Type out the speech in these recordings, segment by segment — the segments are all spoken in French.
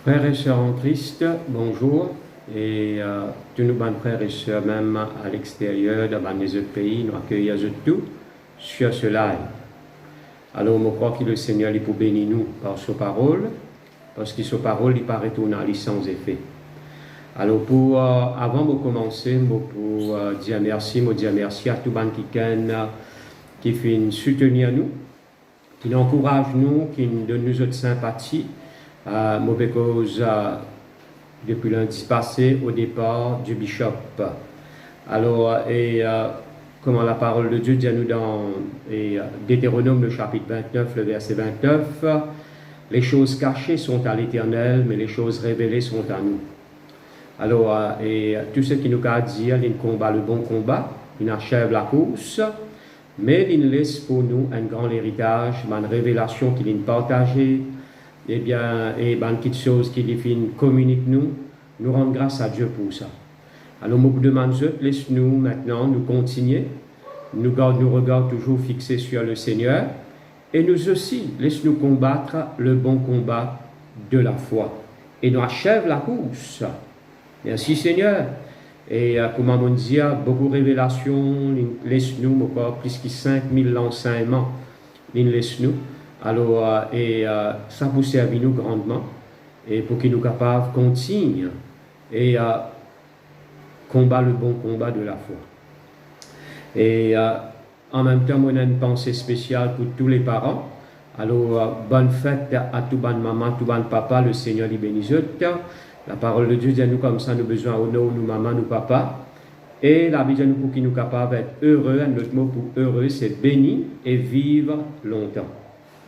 Frères et sœurs en Christ, bonjour. Et tous nos bons frères et sœurs, même à l'extérieur, dans les autres pays, nous accueillons tous sur ce live. Alors, je crois que le Seigneur il peut bénir nous par sa parole, parce que sa parole, il paraît tourner sans effet. Alors, avant de commencer, je dire merci à tous les qui viennent soutenir nous, qui nous encouragent nous, qui nous donnent nous autres sympathie. Mauvaise cause depuis lundi passé au départ du bishop. Alors, comment la parole de Dieu dit à nous dans Deutéronome, le chapitre 29, le verset 29, les choses cachées sont à l'Éternel, mais les choses révélées sont à nous. Alors, tout ce qui nous a dit, il combat le bon combat, il achève la course, mais il laisse pour nous un grand héritage, une révélation qu'il a partagée. Eh bien, et quelque chose qui communique nous rendre grâce à Dieu pour ça. Alors, je demande, laisse-nous maintenant nous continuer, nous garde nos regards toujours fixés sur le Seigneur, et nous aussi, laisse-nous combattre le bon combat de la foi. Et nous achève la course. Merci Seigneur. Et comme on dit, beaucoup de révélations, laisse-nous encore plus que 5000 enseignements, laisse-nous. Alors, ça vous servir nous grandement, et pour qu'ils nous capables de continuer et combattre le bon combat de la foi. Et en même temps, on a une pensée spéciale pour tous les parents. Alors, bonne fête à tout bon maman, tout bon papa, le Seigneur les bénisse. La parole de Dieu dit à nous comme ça, nous avons besoin d'honneur, nous maman, nous papa. Et la Bible dit pour qu'ils nous capables d'être heureux, un autre mot pour heureux, c'est béni et vivre longtemps.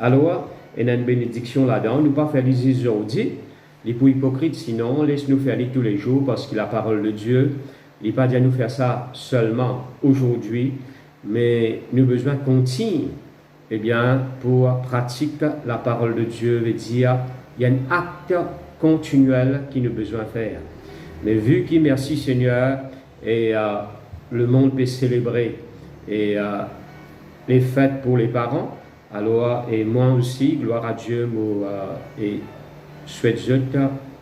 Alors, il y a une bénédiction là-dedans. Nous ne pas faire les aujourd'hui, les pour hypocrites, sinon, laisse-nous faire les tous les jours, parce que la parole de Dieu, il n'est pas dit à nous faire ça seulement aujourd'hui, mais nous avons besoin de continuer, eh bien, pour pratiquer la parole de Dieu, veut dire, il y a un acte continuel qui nous a besoin de faire. Mais vu qu'il, merci Seigneur, et le monde peut célébrer et les fêtes pour les parents, alors, et moi aussi, gloire à Dieu, et souhaite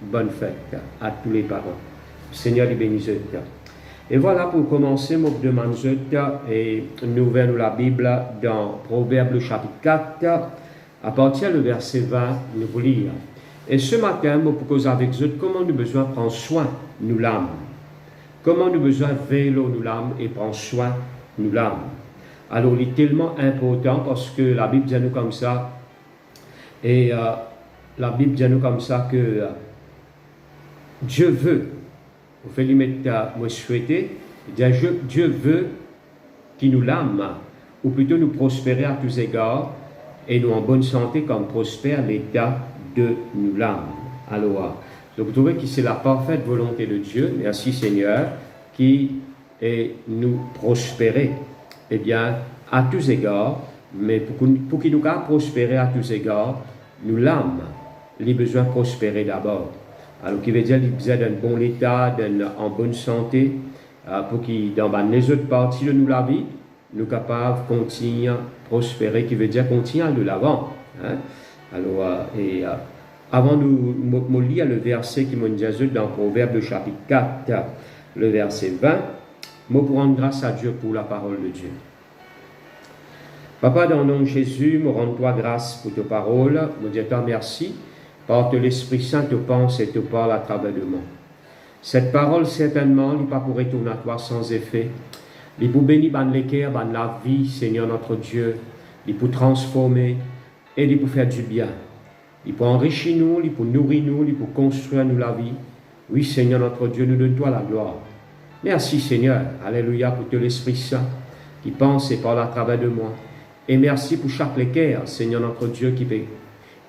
bonne fête à tous les parents. Seigneur, les bénisse. Et voilà, pour commencer, je demande et nous ouvrons la Bible dans Proverbe, le chapitre 4, à partir du verset 20, nous vous lire. Et ce matin, je propose avec vous comment nous besoin prendre soin de nous l'âme. Comment nous besoin veiller nous l'âme et prendre soin de nous l'âme. Alors, il est tellement important parce que la Bible dit à nous comme ça, et la Bible dit à nous comme ça que Dieu veut, vous faites lui mettre, moi souhaiter, Dieu veut qu'il nous l'âme, ou plutôt nous prospérer à tous égards, et nous en bonne santé comme prospère l'état de nous l'âme. Alors, donc vous trouvez que c'est la parfaite volonté de Dieu, merci Seigneur, qui est nous prospérer. Eh bien, à tous égards, mais pour qu'il nous puisse prospérer à tous égards, nous l'âme, les besoins prospérer d'abord. Alors, qui veut dire qu'il besoin d'un bon état, en bonne santé, pour qu'il, dans les autres parties de nous la vie, nous capables de continuer à prospérer, qui veut dire continuer de l'avant. Hein? Alors, avant de lire le verset qui m'a dit dans Proverbe, le chapitre 4, le verset 20, je pour rendre grâce à Dieu pour la parole de Dieu. Papa, dans le nom de Jésus, je rends-toi grâce pour tes paroles. Je dis toi merci, par l'Esprit Saint te pense et te parle à travers de moi. Cette parole, certainement, n'est pas pour retourner à toi sans effet. Il est pour bénir l'équerre, la vie, Seigneur notre Dieu. Il est pour transformer et il est pour faire du bien. Il est pour enrichir nous, il est pour nourrir nous, il est pour construire nous la vie. Oui, Seigneur notre Dieu, nous donne-toi la gloire. Merci, Seigneur. Alléluia pour l'Esprit Saint qui pense et parle à travers de moi. Et merci pour chaque équerre, Seigneur notre Dieu, qui peut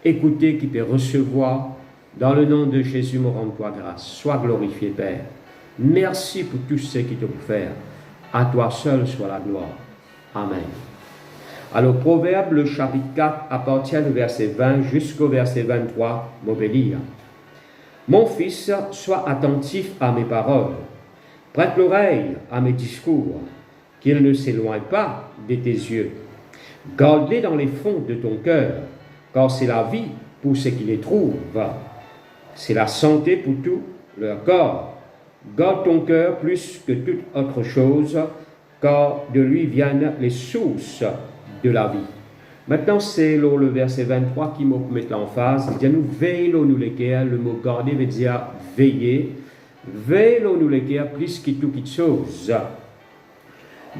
écouter, qui peut recevoir. Dans le nom de Jésus, me rends-toi grâce. Sois glorifié, Père. Merci pour tout ce qui te peut faire. À toi seul soit la gloire. Amen. Alors, Proverbe, le chapitre 4, à partir du verset 20 jusqu'au verset 23, m'obéir. Mon fils, sois attentif à mes paroles. Prête l'oreille à mes discours, qu'ils ne s'éloignent pas de tes yeux. Garde-les dans les fonds de ton cœur, car c'est la vie pour ceux qui les trouvent. c'est la santé pour tout leur corps. Garde ton cœur plus que toute autre chose, car de lui viennent les sources de la vie. Maintenant, c'est le verset 23 qui me met l'emphase. Il dit, nous veillons nous les cœurs. Le mot garder veut dire veiller. Veillons nous les cœurs plus que toute chose.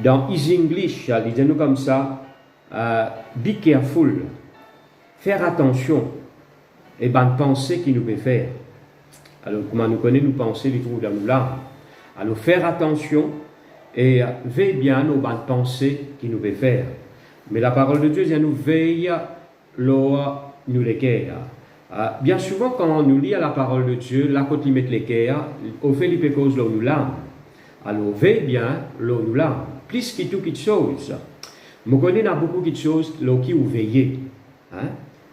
Dans Easy English, il dit nous comme ça, be careful. Faire attention. Et bonne pensée qui nous peut faire. Alors, comment nous connaissons nos pensées, les trous dans nos larmes. Alors, faire attention et veille bien aux bonnes pensées qui nous peut faire. Mais la parole de Dieu, nous veille nous les cœurs. Bien souvent, quand on nous lit la parole de Dieu, là, quand il met les cœurs, au fait, il peut cause nous larmes. Alors, veille bien nous larmes. Plus que toute chose. Nous connaissons beaucoup de choses qui vous veillez. Hein?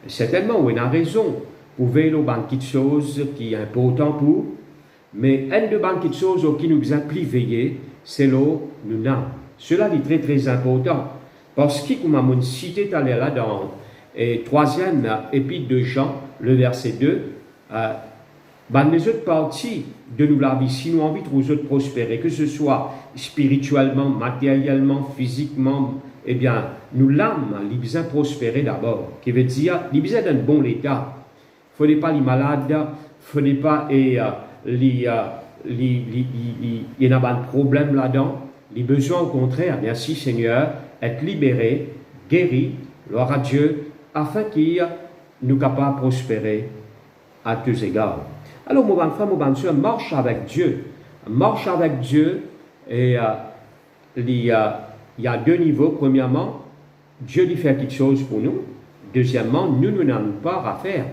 Certainement, on a raison. Vous veillez aux banques choses qui est important pour. Mais une de banques choses qui nous a plus veillé, c'est l'eau nous l'âme. Cela est très très important. Parce que, comme on cité tout à l'heure là dans le troisième épître de Jean, le verset 2, les autres parties de nous la vie, si nous avons envie de nous autres prospérer, que ce soit spirituellement, matériellement, physiquement, eh bien, nous l'âme, il besoin prospérer d'abord, qui veut dire, il besoin d'un bon état. Il ne faut pas les malades, il ne faut pas il y a un problème là-dedans. Les besoins, au contraire, merci Seigneur, être libérés, guéris, gloire à Dieu, afin qu'il nous capable de prospérer à tous égards. Alors, mon bon frère, mon bonne soeur, marche avec Dieu. Marche avec Dieu, et il y a deux niveaux. Premièrement, Dieu lui fait quelque chose pour nous. Deuxièmement, nous n'avons pas à faire.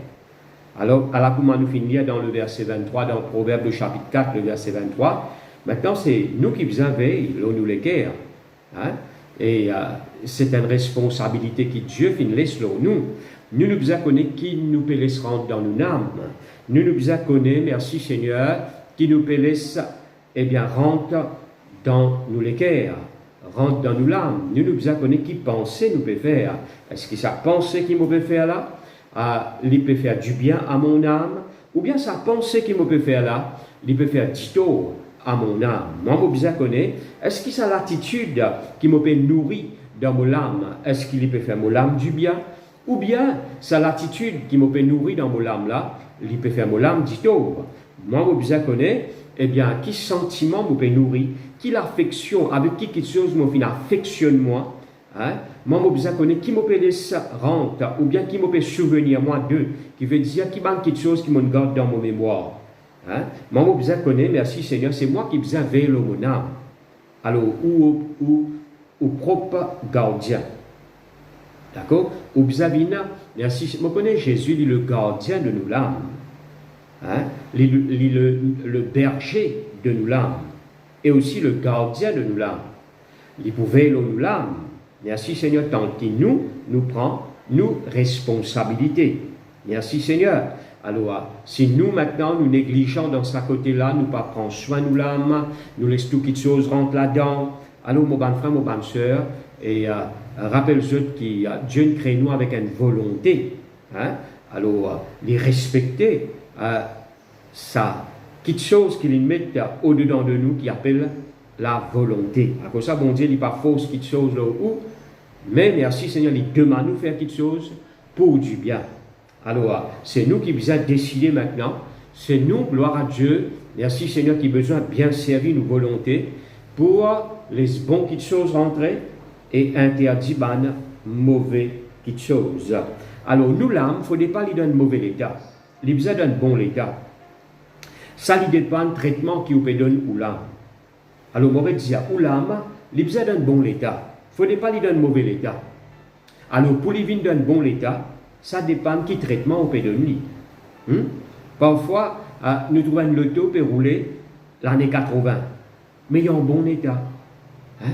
Alors, à la comment nous finir dans le verset 23, dans le Proverbe, le chapitre 4, le verset 23. Maintenant, c'est nous qui vous avez, nous les cœurs. Hein? Et c'est une responsabilité que Dieu laisse sur nous. Nous nous connaissons qui nous peut laisser rentrer dans nos âmes. Nous nous connaissons, merci Seigneur, qui nous peut laisser, rentrer dans nous les cœurs, rentre dans nos âmes. Nous nous connaissons qui pensée nous peut faire. Est-ce que sa pensée qui me peut faire là, il peut faire du bien à mon âme, ou bien sa pensée qui me peut faire là, il peut faire du tort à mon âme. Moi, je connais. Est-ce que c'est l'attitude qui me peut nourrir dans mon âme? Est-ce qu'il peut faire mon âme du bien? Ou bien, c'est l'attitude qui me peut nourrir dans mon âme là, il peut faire mon âme du tort. Moi, je connais, qui sentiment me peut nourrir, qui affection, avec qui quelque chose me fait affectionne moi. Hein? Moi, je connais qui me peut laisser rentrer, ou bien qui me peut souvenir moi d'eux, qui veut dire qui manque quelque chose qui me garde dans mon mémoire. Hein? Moi, je connais, merci Seigneur, c'est moi qui besoin veiller mon âme. Alors, au propre gardien. D'accord? Ou bizavina, merci, je connais Jésus, il est le gardien de nous l'âme. Hein? Le berger de nous l'âme. Et aussi le gardien de nous l'âme. Il pouvait nous l'âme. Merci Seigneur, tant qu'il nous prend, nous responsabilités. Merci Seigneur. Alors, si nous maintenant, nous négligeons dans ce côté-là, nous ne pas prendre soin de nous l'âme, nous laissons toutes les choses rentrer là-dedans. Alors, mon bon frère, mon bonne soeur, et rappelle-vous que Dieu nous crée nous avec une volonté. Hein? Alors, les respecter, ça, quelque chose qu'il met au-dedans de nous qui appelle la volonté. À cause ça, bon Dieu, il n'est pas fausse quelque chose là où, mais merci Seigneur, il demande nous faire quelque chose pour du bien. Alors, c'est nous qui besoin décider maintenant. C'est nous, gloire à Dieu, merci Seigneur, qui besoin bien servir nos volontés pour les bons petites choses rentrer et interdire les mauvais petites choses. Alors, nous, l'âme, il ne faut pas lui donner un mauvais état. Il a besoin d'un bon état. Ça lui dépend du traitement qu'il peut donner ou l'âme. Alors, on va dire, ou l'âme, il a besoin d'un bon état. Il ne faut pas lui donner un mauvais état. Alors, pour lui venir d'un bon état, ça dépend de quel traitement on peut donner. Parfois, nous trouvons un loto peut rouler l'année 80, mais il est en bon état. Hein?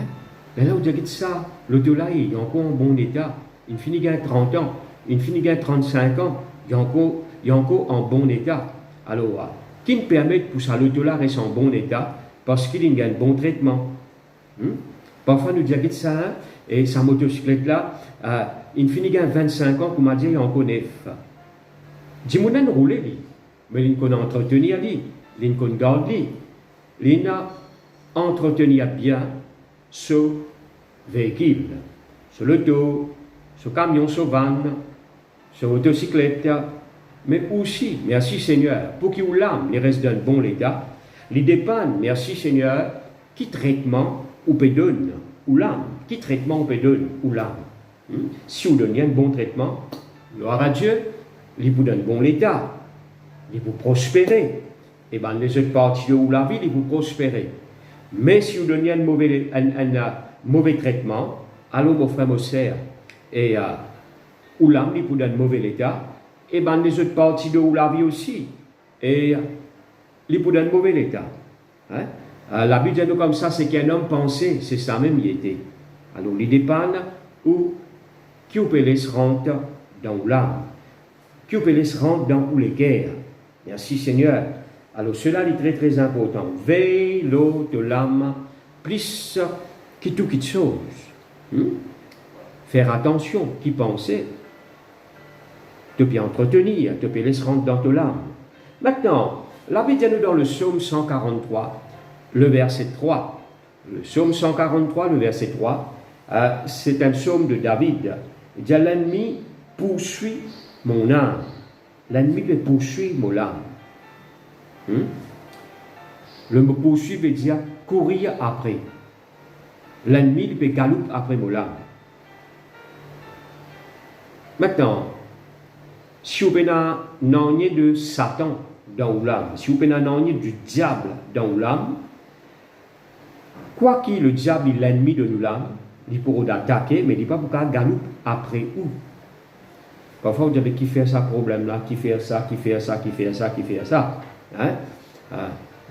Mais là, on dit que ça, l'auto là, il est encore en bon état. Il finit à 30 ans, il finit à 35 ans, il est encore en bon état. Alors, qui nous permet de pousser l'auto là reste en bon état parce qu'il a un bon traitement. Parfois, nous disons que ça, et sa motocyclette là, il finit à 25 ans, comme on dit, il en connaît. Dis-moi, il roule, lui. mais l'on entretenir lui, l'on garde lui, l'on entretenir bien ce véhicule, ce l'auto, ce camion, ce van, ce motocyclette, mais aussi, merci Seigneur, pour qu'il l'âme les reste d'un bon état, les dépanne, merci Seigneur, qui traitement ou peut donner, ou l'âme, qui traitement ou peut donner, ou l'âme. Si vous donnez un bon traitement, gloire à Dieu, il vous donne bon état, il vous prospérer, et bien les autres parties de la vie, il vous prospérer. Mais si vous donnez un mauvais traitement, alors mon frère, mon sœur, et ou l'âme, il vous donne mauvais état, et bien les autres parties de la vie aussi, et il vous donne mauvais état. Hein? La Bible dit nous comme ça, c'est qu'un homme pensait, c'est ça même il était. Alors il dépend où qui peut laisser rentrer dans l'âme, qui peut laisser rentrer dans les guerres. Merci Seigneur. Alors cela est très très important. Veille l'eau de l'âme plus que toute chose. Faire attention, qui pensait, te bien entretenir, te peut laisser rentrer dans l'âme. Maintenant, la Bible dit nous dans le psaume 143, le verset 3. Le psaume 143, le verset 3, c'est un psaume de David. Il dit l'ennemi poursuit mon âme. L'ennemi peut poursuivre mon âme. Le mot poursuivre veut dire courir après. L'ennemi peut galoper après mon âme. Maintenant, si vous avez un de Satan dans l'âme, si vous avez un du diable dans l'âme, quoi qu'il le diable est l'ennemi de l'âme, il pourra attaquer, mais il ne peut pas galoper après où. Parfois, vous avez qui fait ça problème là, qui fait ça, qui fait ça, qui fait ça, qui fait ça. Hein?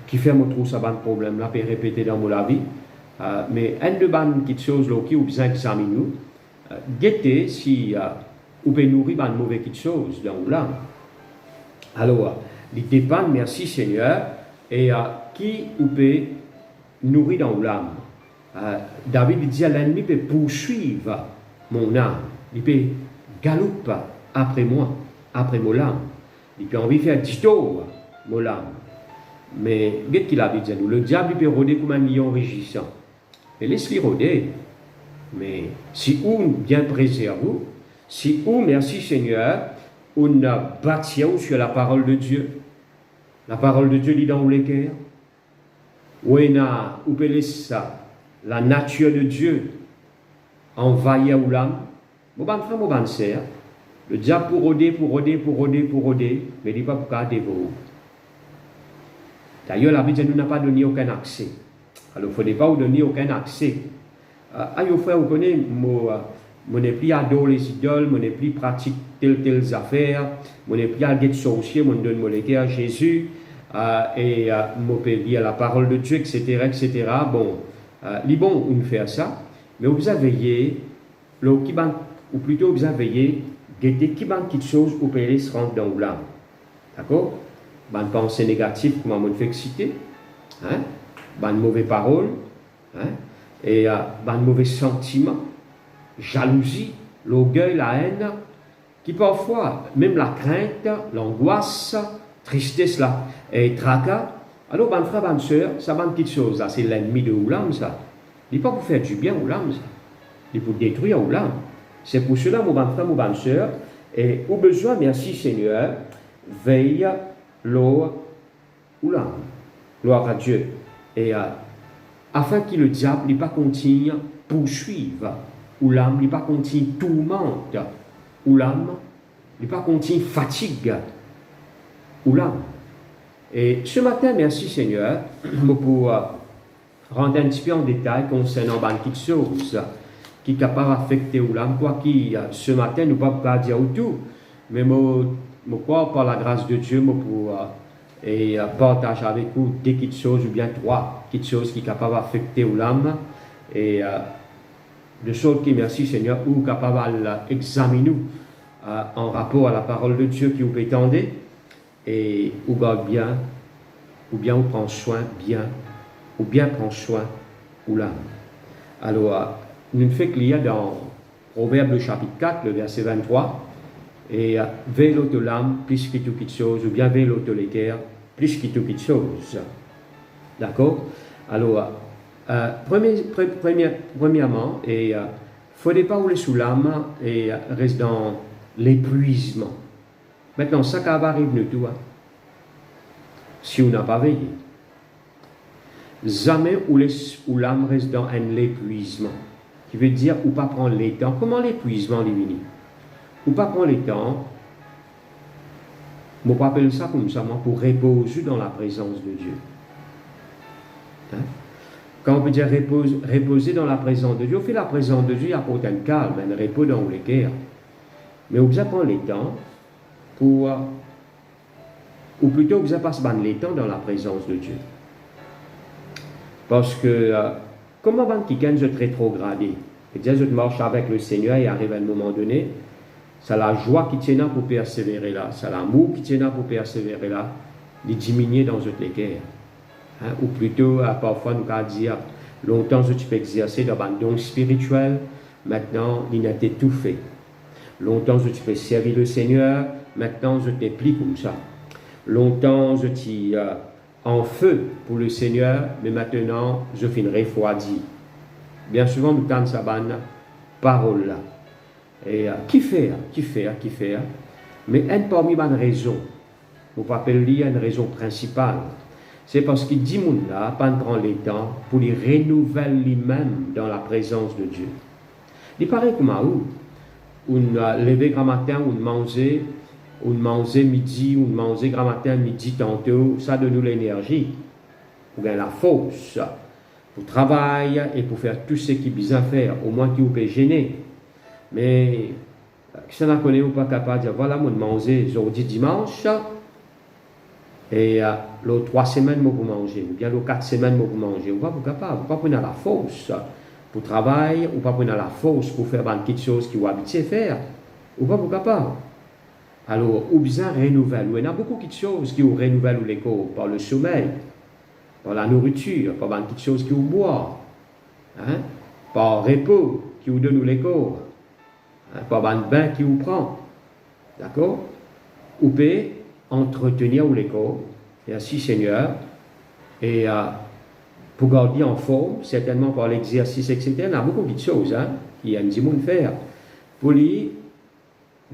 Qui fait mon trou, ça va un problème là, peut répéter dans la vie. Mais un de bonnes choses qui vous besoin d'examiner, guettez si vous pouvez nourrir une mauvaise chose dans l'âme. Alors, il dépend, merci Seigneur, et qui vous peut nourrir dans l'âme. David dit à l'ennemi peut poursuivre mon âme, il peut galoper après moi, après mon âme. Il peut envie de faire du tour, mon âme. Mais, qu'est-ce qu'il a dit à nous? Le diable peut rôder comme un lion rugissant. Et laisse-le rôder. Mais si vous bien préservé, si vous, merci Seigneur, on a bâti sur la parole de Dieu. La parole de Dieu dit dans les cœurs. Où on peut laisser la nature de Dieu envahir l'âme. Mon bon frère, mon bon sœur, le diable pour rôder, mais il n'est pas pour garder vous. D'ailleurs, la Bible nous n'a pas donné aucun accès. Alors, il ne faudrait pas vous donner aucun accès. Aïe, frère, vous connaissez, je n'ai plus adoré les idoles, je n'ai plus pratiqué telles affaires, je n'ai plus à être sorcier, je donne mon cœur à Jésus, et je peux dire la parole de Dieu, etc., etc. Bon, il est bon de faire ça, mais vous avez veillé, ou plutôt vous avez veillé, guetter qui banque quelque chose, vous pouvez se rendre dans l'âme. D'accord? Bonne pensée négative, comment on fait exciter, hein? Bonne mauvaise parole, hein? Et bonne mauvais sentiment, jalousie, l'orgueil, la haine, qui parfois, même la crainte, l'angoisse, tristesse là, et tracas. Alors, bonne frère, bonne soeur, ça bonne petite chose là, c'est l'ennemi de l'âme, ça. Il n'est pas pour faire du bien aux l'âme, ça. Il est pour détruire aux l'âme. C'est pour cela, mon bon frère, mon bonne soeur, et au besoin, merci Seigneur, veille l'eau ou l'âme. Gloire à Dieu. Et afin que le diable n'ait pas continue poursuivre, ou l'âme n'est pas continue tourmente, ou l'âme n'est pas continue fatigue, ou l'âme. Et ce matin, merci Seigneur, pour rendre un petit peu en détail concernant quelque chose qui est capable d'affecter l'âme, quoi qui ce matin, nous ne pouvons pas dire tout, mais je crois par la grâce de Dieu, pour partager avec vous des petites choses, ou bien trois petites choses qui sont capables d'affecter l'âme, et de choses qui, merci Seigneur, ou capables d'examiner en rapport à la parole de Dieu qui vous peut tendre, et ou bien on prend soin bien, ou bien prend soin ou l'âme. Alors, nous fait qu'il y a dans Proverbe le chapitre 4, le verset 23, et veille l'autre l'âme plus que toute chose, ou bien veille l'autre l'équerre plus que toute chose. D'accord? Alors, premièrement, il ne faudrait pas rouler sous l'âme et rester dans l'épuisement. Maintenant, ça qui va arriver nous tout, si on n'a pas veillé. Jamais où l'âme reste dans un épuisement, qui veut dire ou pas prendre les temps. Comment l'épuisement est venu? Ou pas prendre les temps, je appelle ça comme ça, pour reposer dans la présence de Dieu. Hein? Quand on peut dire reposer dans la présence de Dieu, on fait la présence de Dieu, il apporte un calme, un repos dans les cœurs. Mais vous prendre les temps pour, ou plutôt vous passez les temps dans la présence de Dieu. Parce que, comment quelqu'un se rétrogradé? C'est-à-dire, je marche avec le Seigneur et arrive à un moment donné, c'est la joie qui tient pour persévérer là, c'est l'amour qui tient pour persévérer là, de diminuer dans toutes les guerres. Hein? Ou plutôt, parfois, nous allons dire, longtemps je peux exercer dans un don spirituel, maintenant, il a été tout fait. Longtemps je peux servir le Seigneur, maintenant je t'ai pris comme ça. Longtemps je t'ai en feu pour le Seigneur, mais maintenant je finis refroidi. Bien souvent, nous tentons cette parole là. Et qui fait? Mais une parmi les raisons, on peut appeler une raison principale, c'est parce qu'il dit moun là, pas prendre le temps pour les renouveler lui-même dans la présence de Dieu. Il paraît comme on levé grand matin, on mangeait midi, on mangeait grand matin, midi tantôt, ça donne nous l'énergie, pour gagner la force, pour travailler et pour faire tout ce qui est besoin faire, au moins qui vous peut gêner. Mais, si on ne connaît pas capable de dire, voilà, on mangeait aujourd'hui dimanche, et l'autre 3 semaines, on va manger, ou bien l'autre 4 semaines, on va manger. On va pas capable, on va pas prendre la force pour travailler, ou pas prendre la force pour faire quelque chose qui vous habitué à faire. On va pas capable. Alors, ou bien renouveler. Il y a beaucoup de choses qui vous renouvellent les corps, par le sommeil, par la nourriture, par quelque chose qui vous boit, hein? Par repos qui vous donne les corps, hein? Par un bain qui vous prend. D'accord? Ou peut entretenir les corps, et ainsi Seigneur, et pour garder en forme, certainement par l'exercice, etc. Il y a beaucoup de choses hein, qui aiment dire faire. Pour lui,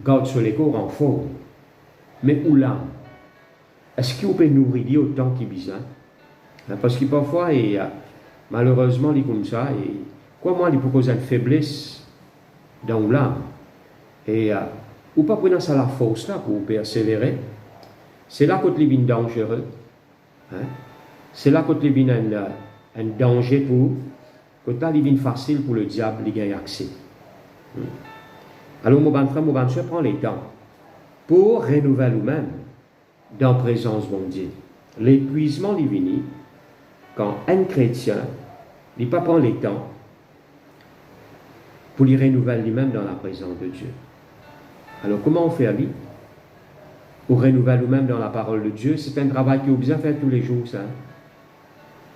garde sur les corps en forme. Mais où l'âme? Est-ce qu'on peut nourrir autant qu'il besoin? Parce que parfois, et, malheureusement, il est comme ça, et quoi moi, il peut causer une faiblesse dans l'âme. Et ou pas prendre ça la force là pour persévérer. C'est là que les est dangereux. Hein? C'est là que les un danger pour que les est facile pour le diable de gagner accès. Alors, mon bon frère, mon bon soeur, prend les temps pour renouveler nous-mêmes dans la présence de Dieu. L'épuisement est venu quand un chrétien ne pas prend les temps pour les renouveler lui-même dans la présence de Dieu. Alors, comment on fait à lui? Pour renouveler nous-mêmes dans la parole de Dieu, c'est un travail qu'il faut bien faire tous les jours, ça.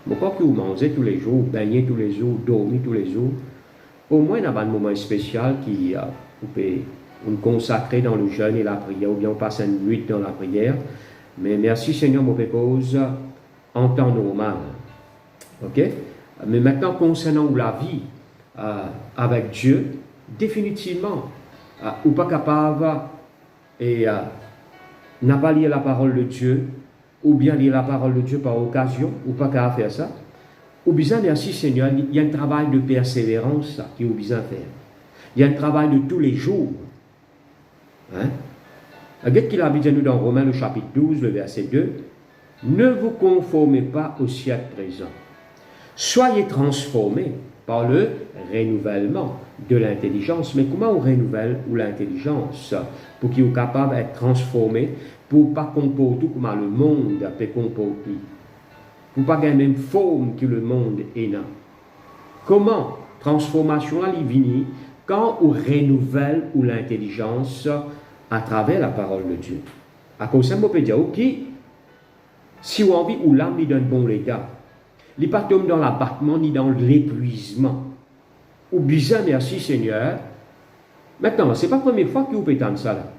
Pourquoi que vous mangez tous les jours, baignez tous les jours, dormez tous les jours? Au moins, il y a un moment spécial qui vous pouvez vous consacrer dans le jeûne et la prière, ou bien on passe une nuit dans la prière. Mais merci Seigneur, mon pépose, en temps normal. Ok? Mais maintenant, concernant la vie avec Dieu, définitivement, ou pas capable et n'a pas lié la parole de Dieu, ou bien lire la parole de Dieu par occasion, ou pas qu'à faire ça, ou bien merci Seigneur, il y a un travail de persévérance qui est besoin de faire. Il y a un travail de tous les jours. Hein? Regardez qu'il a dit nous dans Romains le chapitre 12, le verset 2, ne vous conformez pas au siècle présent. Soyez transformés par le renouvellement de l'intelligence. Mais comment on renouvelle l'intelligence pour qu'il soit capable d'être transformé, pour ne pas comporter comme le monde peut comporter, pour ne pas gagner la même forme que le monde est là. Comment transformation est venue quand on renouvelle l'intelligence à travers la parole de Dieu. À cause de ça, on peut dire, ok, si on a envie ou l'âme est dans un bon état, il n'est pas tombé dans l'abattement ni dans l'épuisement. Ou bien, merci Seigneur. Maintenant, ce n'est pas la première fois que vous pouvez entendre ça. Là.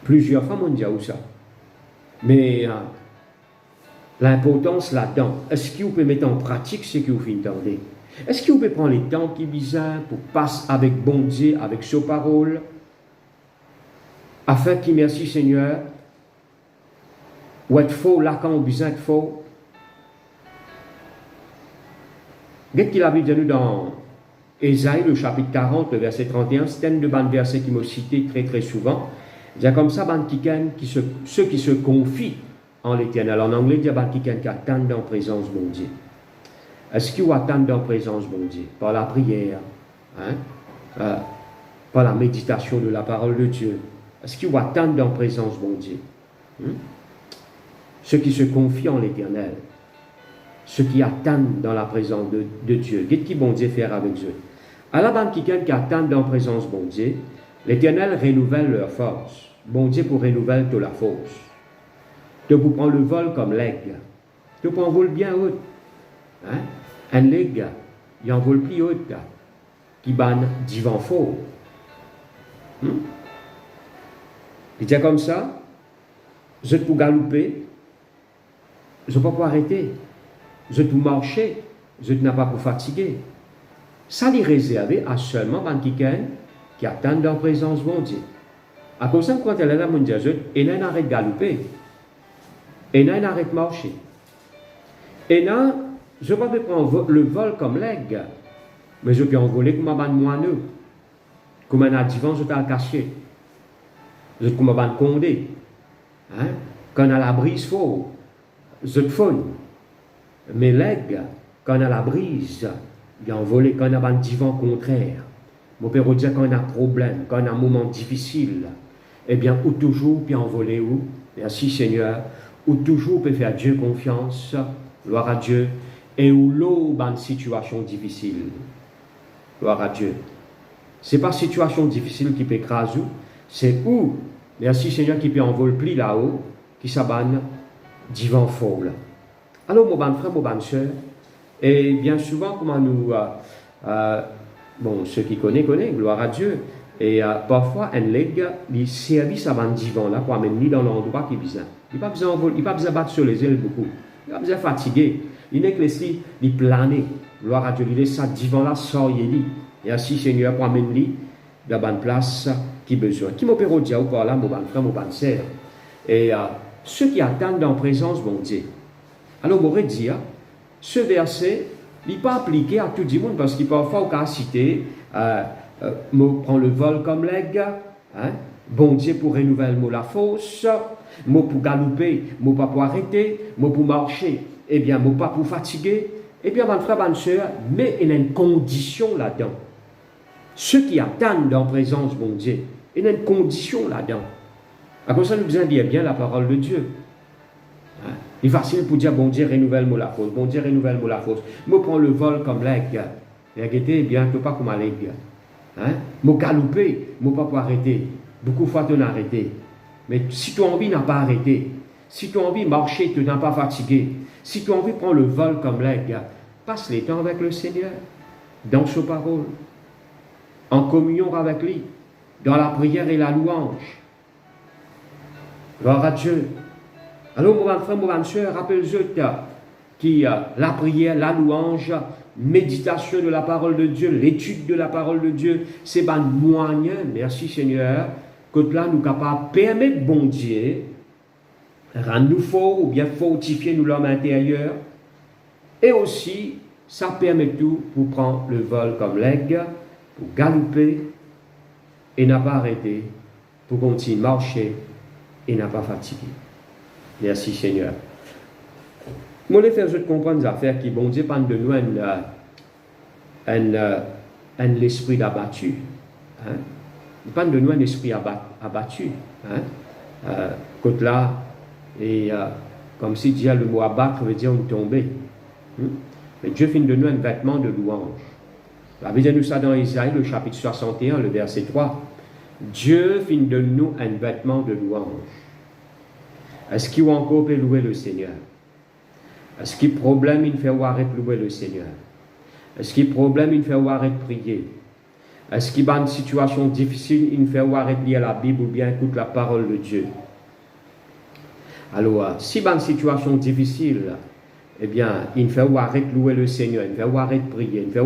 Plusieurs fois, on dit où ça. Mais l'importance là-dedans, est-ce que vous pouvez mettre en pratique ce que vous entendez? Est-ce que vous pouvez prendre les temps qui besoin pour passer avec bon Dieu, avec sa parole, afin qu'il merci Seigneur, ou être faux là quand on a besoin de faux? Qu'est-ce qu'il a dit de nous dans Ésaïe, le chapitre 40, le verset 31, c'est un de ban versets qui m'a cité très très souvent. Il y a comme ça, ceux qui se confient en l'Éternel. En anglais, il y a ban qui attendent dans la présence de mon Dieu. Est-ce qu'ils attendent dans la présence de mon Dieu? Par la prière, par la méditation de la parole de Dieu. Est-ce qu'ils attendent dans la présence de mon Dieu? Ceux qui se confient en l'Éternel. Ceux qui attendent dans la présence de Dieu. Qu'est-ce que bon Dieu faire avec eux? À la bande qui attendent dans la présence de bon Dieu, l'Éternel renouvelle leur force. Bon Dieu pour renouveler toute la force. Tu peux prendre le vol comme l'aigle. Tu peux en voler bien haut. Un aigle, il en vole plus haut. Qui banne divan fort. Il dit comme ça, je peux galoper, je ne peux pas arrêter. Je peux marcher, je n'ai pas pour fatiguer. Ça les réservé à seulement quelqu'un qui attend dans la présence de Dieu. À cause de ça, quand elle est là, mon Dieu, et là, il arrête de galoper. Et là, il arrête de marcher. Et là, je ne peux pas prendre le vol comme l'aigle, mais je peux envoler comme un moineux. Comme un divan, je t'ai caché. Je comme un condé. Quand on a la brise fort, je te fonne. Mais l'aigle, quand on a la brise, il a envolé, quand on a un divan contraire. Mon père dit quand on a un problème, quand on a un moment difficile, eh bien, ou toujours puis envoler où? Merci Seigneur. Ou toujours peut faire Dieu confiance, gloire à Dieu, et où l'eau dans une situation difficile. Gloire à Dieu. Ce n'est pas une situation difficile qui peut écraser, c'est où, merci Seigneur, qui peut envoler pli là-haut, qui s'abonne divan fort. Alors, mon bon frère, mon bonne soeur, et bien souvent, comment nous, bon, ceux qui connaissent, gloire à Dieu, et parfois, un leg, il servit à un divan là pour amener dans l'endroit qui est besoin. Il n'a pas besoin de battre sur les ailes beaucoup. Il n'a pas besoin de fatiguer. Il n'est que laisser, il planer. Gloire à Dieu, il laisse ça divan là, sort, il et ainsi, Seigneur, pour amener dans la bonne place qui a besoin. Qui m'opère au diable par là, mon bon frère, mon bonne sœur. Et ceux qui attendent dans la présence, bon Dieu. Alors, on pourrait dire, ce verset, il n'est pas appliqué à tout le monde parce qu'il parfois, au cas cité, prend le vol comme l'aigle, bon Dieu pour renouveler la force, mot pour galoper, mot pas pour arrêter, mot pour marcher, eh bien, mot pas pour fatiguer, eh bien, mon frère, ma soeur, mais il y a une condition là-dedans. Ceux qui attendent dans la présence, bon Dieu, il y a une condition là-dedans. À cause de ça, nous devons dire bien la parole de Dieu. Il est facile pour dire, bon Dieu, renouvelle-moi la force. Bon Dieu, renouvelle-moi la force. Moi, prends le vol comme l'aigle. Regardez, bien, pas comme un aigle. Moi, galoper, moi, pas pour arrêter. Beaucoup de fois, tu n'as arrêté. Mais si tu as envie, n'a pas arrêté. Si tu as envie de marcher, tu n'as pas fatigué. Si tu as envie de prendre le vol comme l'aigle, passe les temps avec le Seigneur, dans sa parole, en communion avec lui, dans la prière et la louange. Gloire à Dieu. Alors, mon frère, mon soeur, rappelle-toi qui la prière, la louange, méditation de la parole de Dieu, l'étude de la parole de Dieu, c'est un moyen, merci Seigneur, que là nous capables de permettre bon Dieu, rendre nous forts ou bien fortifier nous l'homme intérieur, et aussi ça permet tout pour prendre le vol comme l'aigle, pour galoper et n'a pas arrêté, pour continuer à marcher et n'a pas fatigué. Merci Seigneur. Moi, je vais faire comprendre des affaires qui, bon Dieu, parle de nous un esprit abattu. Il parle de nous un esprit abattu. Côte là, et comme si Dieu le mot abattre veut dire on tomber. Mais Dieu fait de nous un vêtement de louange. La Bible dit nous ça dans Isaïe, le chapitre 61, le verset 3. Dieu fait de nous un vêtement de louange. Est-ce qu'il encore peut louer le Seigneur? Est-ce qu'il y a problème, il fait arrêter de louer le Seigneur? Est-ce qu'il y a problème, il fait arrêter de prier? Est-ce qu'il y a une situation difficile, il fait arrêter lire la Bible ou bien écoute la parole de Dieu? Alors, si il y a une situation difficile, eh bien, il fait arrêter louer le Seigneur, il fait arrêter prier, il fait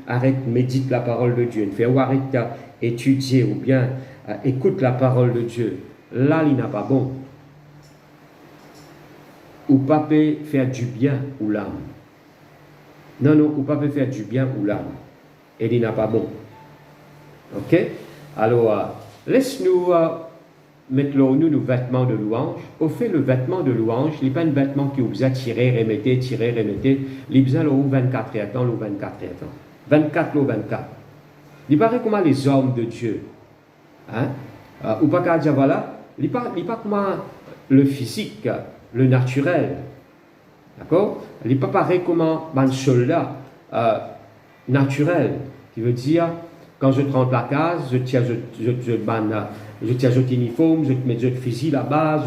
arrêter méditer la parole de Dieu, il fait arrêter étudier ou bien écoute la parole de Dieu. Là, il n'a pas bon. Ou pas peut faire du bien ou l'âme. Non, non, ou pas peut faire du bien ou l'âme. Et il n'a pas bon. Ok? Alors, laisse-nous mettre nos vêtements de louange. Au fait, le vêtement de louange, il n'est pas un vêtement qui vous a tiré, remettez. Il besoin le 24 heures, le 24 heures. 24, le 24. Il paraît comment les hommes de Dieu. Hein? Ou pas qu'à dire voilà, il n'est pas comment le physique, le naturel. D'accord? Il n'est pas pareil comment un soldat naturel, qui veut dire quand je te rentre la case, je tiens votre uniforme, je te mets votre fusil là-bas,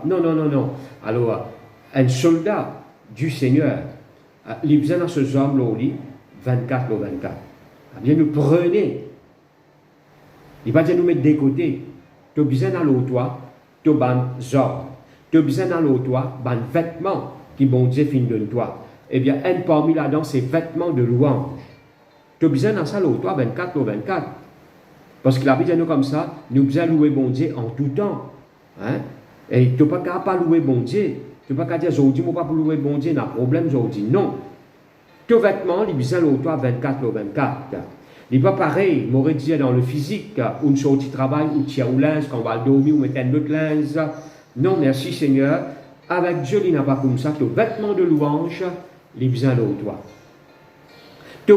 non, non, non, non. Alors, un soldat du Seigneur, il besoin dans ce homme là, 24 le 24. Bien nous prenez. Il va dire nous mettre des côtés. Tu as besoin dans l'autre toi, tu as besoin d'or. Tu as besoin dans l'autre toi, des vêtements qui bon Dieu fin de toi. Eh bien, un parmi là-dedans, c'est vêtements de louange. Tu as besoin dans ça l'autre toi, 24 le 24. Parce que la Bible dit nous comme ça, nous besoin louer bon Dieu en tout temps. Hein? Et tu n'es pas capable de louer bon Dieu. Tu n'es pas capable de dire aujourd'hui, je ne peux pas louer bon Dieu, il y a un problème aujourd'hui. Non. Tes vêtements, ils besoin l'autre toi, 24 le 24. Il n'est pas pareil, m'aurait dit dans le physique, une sortie de travail, ou tiens ou linge, quand on va dormir, ou mettre un autre linge. Non, merci Seigneur. Avec Dieu, il n'a pas comme ça. Le vêtement de louange, il besoin l'autre toi. Tu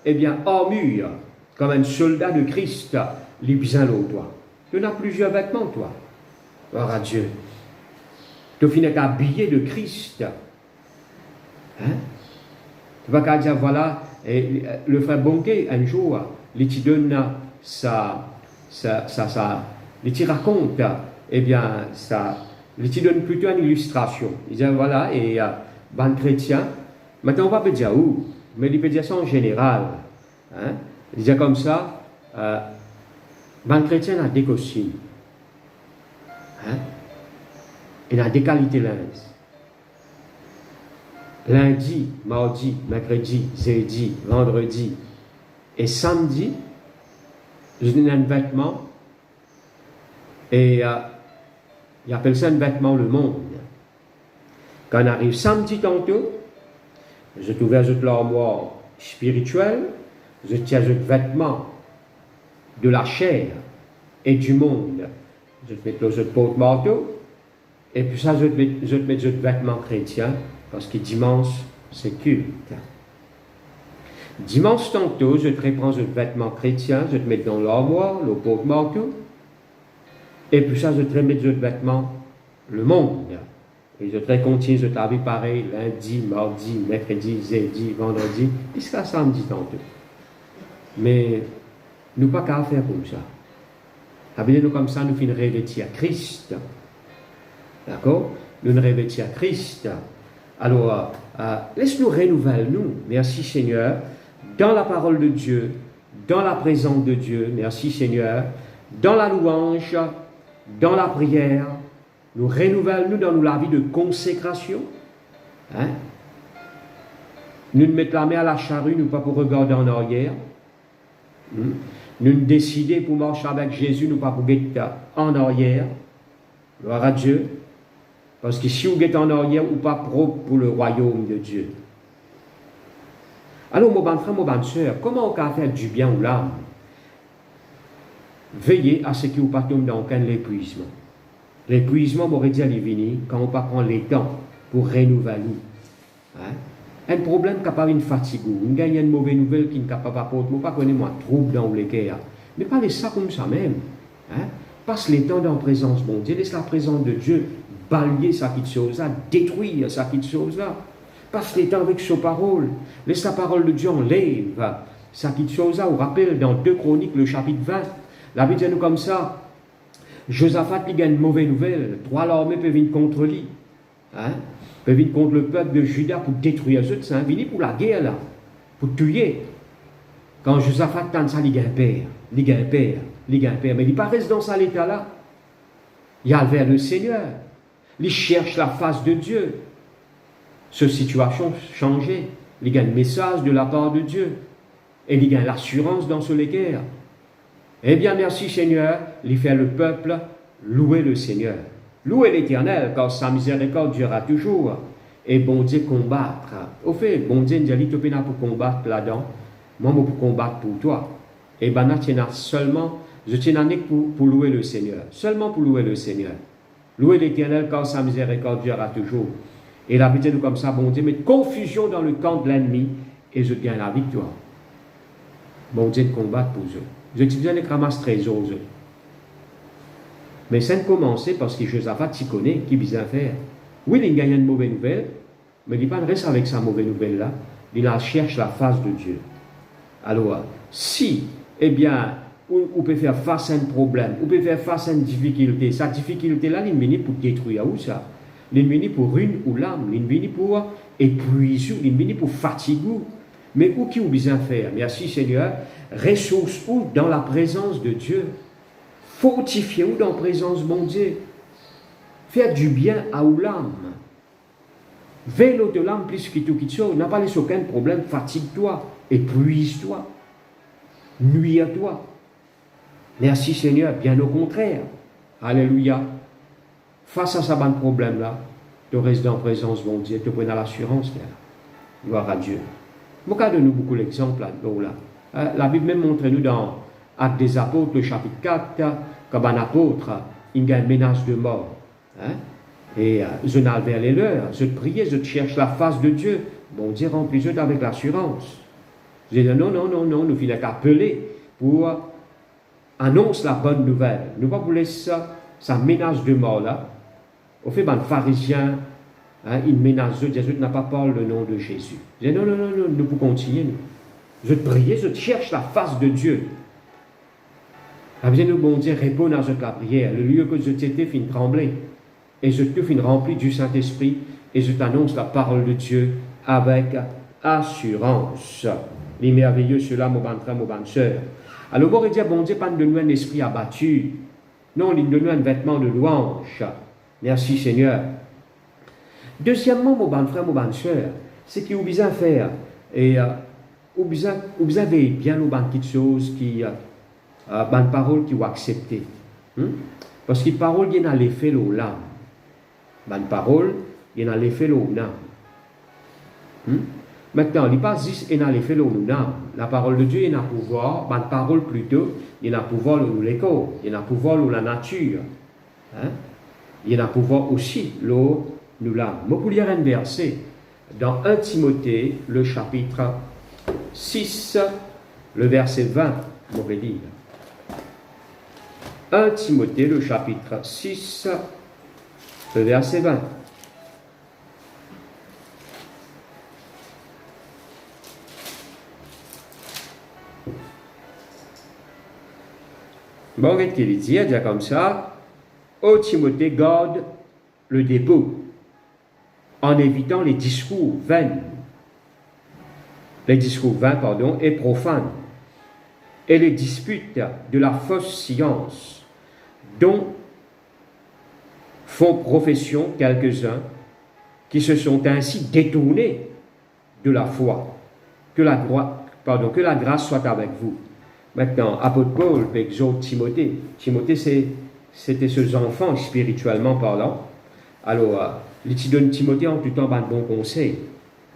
eh bien, armure, comme un soldat de Christ, il besoin l'autre toi. Tu as plusieurs vêtements, toi. Gloire à Dieu. Tu finis habillé de Christ. Hein? Tu vas qu'à dire, voilà, et le frère Bonquet, un jour, il te donne il te raconte, eh bien, il te donne plutôt une illustration. Il dit, voilà, et ben chrétien, maintenant on va pas dire où, mais il peut dire ça en général. Hein? Il dit comme ça, ben chrétien a des costumes. Hein? Il a des qualités linges. Lundi, mardi, mercredi, jeudi, vendredi et samedi, je donne un vêtement et il appelle ça un vêtement le monde. Quand on arrive samedi tantôt, je trouve l'armoire spirituelle, je tiens le vêtement de la chair et du monde. Je te mets le porte-manteau et puis ça, je te mets le vêtement chrétien. Parce que dimanche, c'est culte. Dimanche tantôt, je te reprends le vêtement chrétien, je te mets dans l'armoire, le porte-manteau, et puis ça, je te remets le vêtement, le monde. Et je te continue, je t'habille pareil, lundi, mardi, mercredi, jeudi, vendredi, jusqu'à samedi tantôt. Mais nous pas qu'à faire comme ça. Habillez-nous comme ça, nous finissons revêtir Christ. D'accord? Nous nous revêtir Christ. Alors, laisse-nous renouveler, nous. Merci Seigneur. Dans la parole de Dieu, dans la présence de Dieu, merci Seigneur. Dans la louange, dans la prière, nous renouvelons dans la vie de consécration. Hein? Nous nous mettons la main à la charrue, nous pas pour regarder en arrière. Nous nous décidons pour marcher avec Jésus, nous pas pour être en arrière. Gloire à Dieu. Parce que si vous êtes en arrière, ou pas propre pour le royaume de Dieu. Alors, mon bon frère, mon bonne soeur, comment on peut faire du bien ou l'âme? Veillez à ce que vous ne tombez dans aucun épuisement. L'épuisement, m'aurait dit à venir quand on ne prend les temps pour renouveler. Hein? Un problème capable une fatigue, une gagne une mauvaise nouvelle qui n'est capable d'apporter, je ne sais pas connaître moi trouble dans les cœurs. Mais pas laisser ça comme ça même. Hein? Passe les temps dans la présence de Dieu, laisse la présence de Dieu balayer ça qui te chose là, détruire ça qui te chose là. Passe les temps avec sa parole. Laisse la parole de Dieu enlève ça qui te chose là. On rappelle dans 2 Chroniques, le chapitre 20, la Bible dit nous comme ça. Josaphat il gagne une mauvaise nouvelle. 3 armées peuvent venir contre lui. Hein? Peuvent venir contre le peuple de Juda pour détruire eux. C'est un venu pour la guerre là. Pour tuer. Quand Josaphat tente ça, il gagne père, il gagne père, il gagne père. Mais il pas reste dans cet état-là. Il a vers le Seigneur. Il cherche la face de Dieu. Cette situation changée. Il gagne un message de la part de Dieu. Et il gagne l'assurance dans ce guerre. Eh bien, merci Seigneur. Il fait le peuple louer le Seigneur. Louer l'Éternel, car sa miséricorde durera toujours. Et bon Dieu combattre. Au fait, bon Dieu nous dit tu peux pour combattre là-dedans. Moi, pour combattre pour toi. Et bien, seulement, je tiens pour louer le Seigneur. Seulement pour louer le Seigneur. Louer l'Éternel, car sa miséricorde durera toujours. Et la vie, comme ça, bon Dieu, met confusion dans le camp de l'ennemi et je gagne la victoire. Bon Dieu, combattre pour eux. Je dis bien les ramasses trésors. Mais ça ne commence parce que Josaphat s'y connaît, qui besoin faire. Oui, il gagne une mauvaise nouvelle, mais il ne reste pas avec sa mauvaise nouvelle-là. Il cherche la face de Dieu. Alors, si, eh bien, on peut faire face à un problème, on peut faire face à une difficulté, cette difficulté-là, il vient pour détruire où ça? Il vient pour une ou l'âme, il vient pour épuiser, il vient pour fatiguer. Mais où qui vous besoin faire? Merci Seigneur. Ressources où? Dans la présence de Dieu. Fortifier où? Dans la présence de mon Dieu. Faire du bien à l'âme. Vélo de l'âme plus que tout qui te n'a pas laissé aucun problème. Fatigue-toi, épuise-toi, nuis à toi. Merci Seigneur, bien au contraire. Alléluia. Face à ce bon problème-là, tu restes dans la présence de mon Dieu, tu prends l'assurance. Gloire à Dieu. Nous avons beaucoup d'exemples là. La Bible même montre nous dans Actes des Apôtres, le chapitre 4, comme un apôtre, il y a une menace de mort. Et je n'ai vers les leurs, je te prie, je te cherche la face de Dieu. Bon Dieu remplis-le avec l'assurance. Je dis non, nous venons appeler pour annoncer la bonne nouvelle. Nous ne pouvons pas laisser ça menace de mort là. Au fait, les pharisiens, ils menacent Dieu, Jésus n'a pas parlé le nom de Jésus. Je dis non, nous pouvons continuer. Je te prie, je te cherche la face de Dieu. La bien nous, bon Dieu, répondre à cette prière. Le lieu que je t'étais fin trembler. Et je te fin rempli du Saint-Esprit. Et je t'annonce la parole de Dieu avec assurance. Les merveilleux, cela, mon bon frère, mon bonne soeur. Alors, vous dire, bon Dieu, pas de nous un esprit abattu. Non, il nous donne un vêtement de louange. Merci Seigneur. Deuxièmement, mon bon frère, mon bonne soeur, c'est qu'il vous besoin faire. Et vous avez bien les bonnes petites choses qui. Bonne parole qui vous accepter. Parce que parole, il y a l'effet de l'âme. Bonne parole, il y a l'effet de l'âme. Maintenant, il n'y a pas juste il y a l'effet de l'âme. La parole de Dieu, il y a un pouvoir. Bonne parole plutôt, il y a un pouvoir de l'écho. Il y a un pouvoir de la nature. Il y a un pouvoir aussi de l'âme. Je peux lire un verset dans 1 Timothée, le chapitre 6, le verset 20, je vais dire. 1 Timothée, le chapitre 6, le verset 20. Bon, qu'est-ce qu'il dit? Il dit comme ça. Ô Timothée, garde le dépôt en évitant les discours vains. Les discours vains, et profanes. Et les disputes de la fausse science, dont font profession quelques-uns qui se sont ainsi détournés de la foi. Que la grâce soit avec vous. Maintenant, apôtre Paul exhorte Timothée. Timothée, c'était ses enfants spirituellement parlant. Alors, il donne Timothée en tout temps un bon conseil.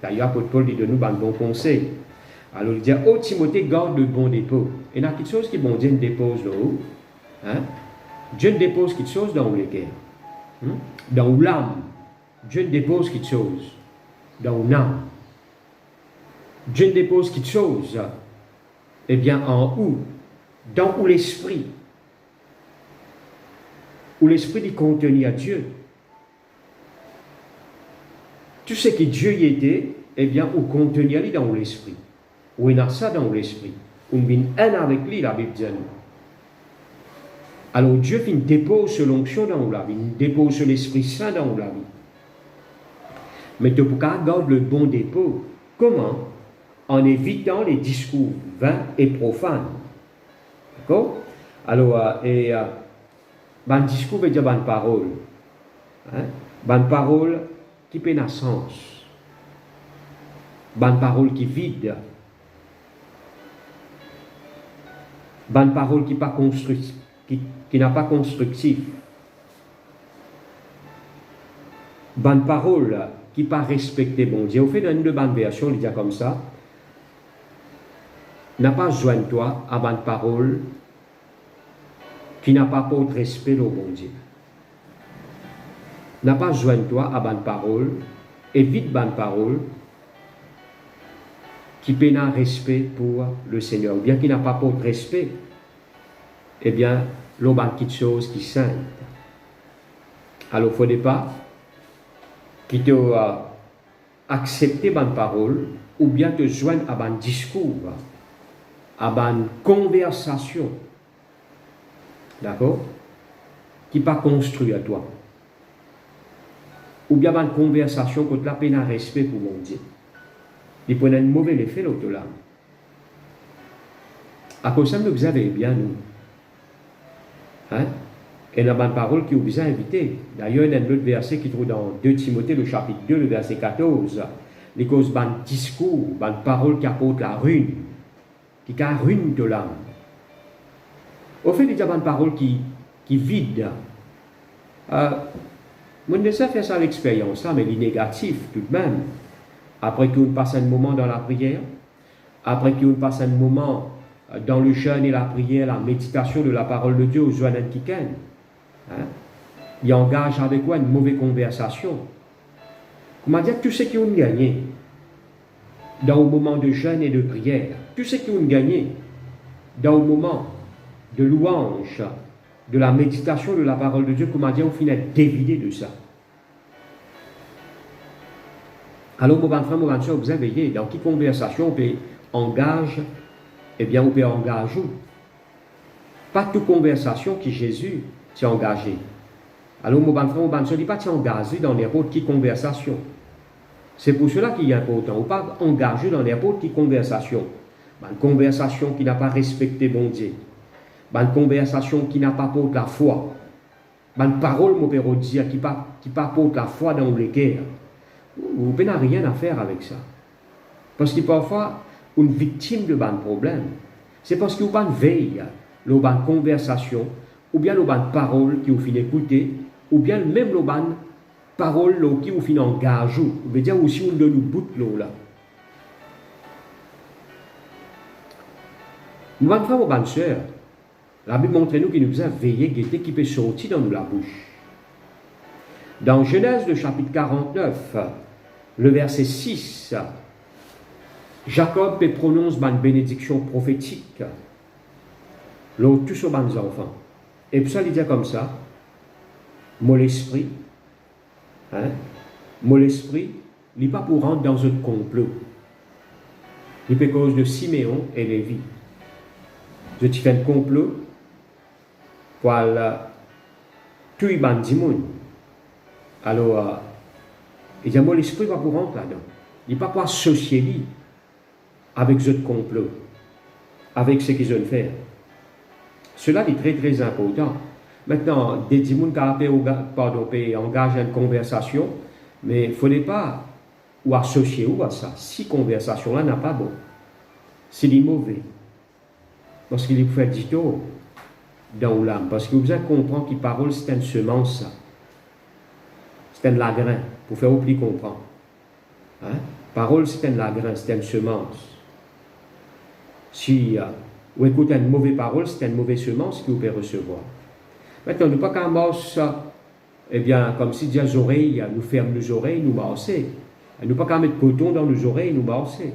D'ailleurs, apôtre Paul dit de nous un bon conseil. Alors, il dit, oh Timothée, garde le bon dépôt. Et il y a quelque chose qui, bon Dieu, dépose là-haut. Dieu dépose quelque chose dans les cœurs. Dans l'âme. Dieu dépose quelque chose dans l'âme. Dieu dépose quelque chose, eh bien, en où? Dans l'esprit. Où l'esprit est contenu à Dieu. Tout ce que Dieu y était, eh bien, où contenu dans l'esprit. Où il y a ça dans l'esprit. Où il y a un avec lui, la Bible dit. Alors Dieu dépose l'onction dans la vie, il dépose l'Esprit Saint dans la vie. Mais tu peux garder le bon dépôt. Comment? en évitant les discours vains et profanes. D'accord? Alors, ban discours veut dire ban parole. Hein? Ban parole qui peut n'a sens. Ban parole qui vide. Ban parole qui pas constructif, qui n'a pas constructif. Ban parole qui pas respecté bon Dieu. Au fait, dans une de bonnes versions, il dit comme ça. N'a pas joint toi à ban parole qui n'a pas pour respect au bon Dieu. N'a pas joint toi à ban parole, évite ban parole qui peut n'a respect pour le Seigneur, ou bien qui n'a pas pour respect, eh bien, l'on ban quelque chose qui sainte. Alors, il ne faudrait pas qui te accepter ban parole, ou bien te joindre à ban discours, à ban conversation, d'accord, qui pas construit à toi. Ou bien ban conversation que tu la peine à respect pour mon Dieu. Il prenait un mauvais effet l'autre là. À cause de ça, vous avez bien nous. Hein? Et dans la parole qui vous a invité. D'ailleurs, il y a un autre verset qui trouve dans 2 Timothée, le chapitre 2, le verset 14. Les causes ban discours, ban parole qui apporte la ruine, qui a ruine de l'âme. Au fait, il y a une parole qui vide. Moi, je sais faire ça l'expérience, mais il est négatif tout de même. Après qu'on passe un moment dans la prière, après qu'on passe un moment dans le jeûne et la prière, la méditation de la parole de Dieu aux joies d'Antiquaine, il engage avec quoi une mauvaise conversation. Comment dire, tout ce qui ont gagné dans le moment de jeûne et de prière, tout ce qui ont gagné dans le moment de louange, de la méditation de la parole de Dieu, comment dire, au final, dévidé de ça. Alors, mon frère, mon soeur, vous avez veillé, dans quelle conversation on peut engager, eh bien, on peut engager. Pas toute conversation qui Jésus s'est engagé. Alors, mon frère, mon soeur, il ne dit pas s'est engagé dans n'importe quelle conversation. C'est pour cela qu'il est important. On ne pas engager dans n'importe quelle conversation. Une conversation qui n'a pas respecté bon Dieu. Une conversation qui n'a pas porté la foi. Une parole, mon père, dire qui pas porte la foi dans les guerres. Vous n'avez rien à faire avec ça. Parce que parfois, une victime de ban problème, c'est parce que vous n'avez pas veille, une conversation, ou bien une parole qui vous fait écouter, ou bien même une parole qui vous fait engager. Vous veut dire aussi, on donne nous bout de là. Nous allons faire aux sœurs. La Bible montre nous qu'il nous a veillé, qui peut sortir dans nous la bouche. Dans Genèse, le chapitre 49, le verset 6, Jacob prononce une bénédiction prophétique. L'autre, tous aux enfants. Et puis ça, il dit comme ça, mon esprit, mon esprit, il n'est pas pour rentrer dans un complot. Il est à cause de Siméon et Lévi. Je te fais un complot pour tuer les gens. Alors, il dit, moi, l'esprit va pour rentrer là-dedans. Il n'est pas pour associer lui avec ce complot, avec ce qu'ils ont fait. Cela est très, très important. Maintenant, des gens qui engagent une conversation, mais il ne faudrait pas ou associer ou à ça. Si la conversation-là n'a pas bon, c'est mauvais. Parce qu'il faut faire du tout dans l'âme. Parce que vous avez compris que la parole, c'est une semence. C'est un lagrin, pour faire oublier comprendre. Parole, c'est un lagrin, c'est une semence. Si vous écoutez une mauvaise parole, c'est une mauvaise semence que vous pouvez recevoir. Maintenant, nous ne pouvons pas marcher ça, eh bien, comme si des oreilles, nous fermons nos oreilles, nous marcher. Nous ne pouvons pas mettre coton dans nos oreilles, nous marcher.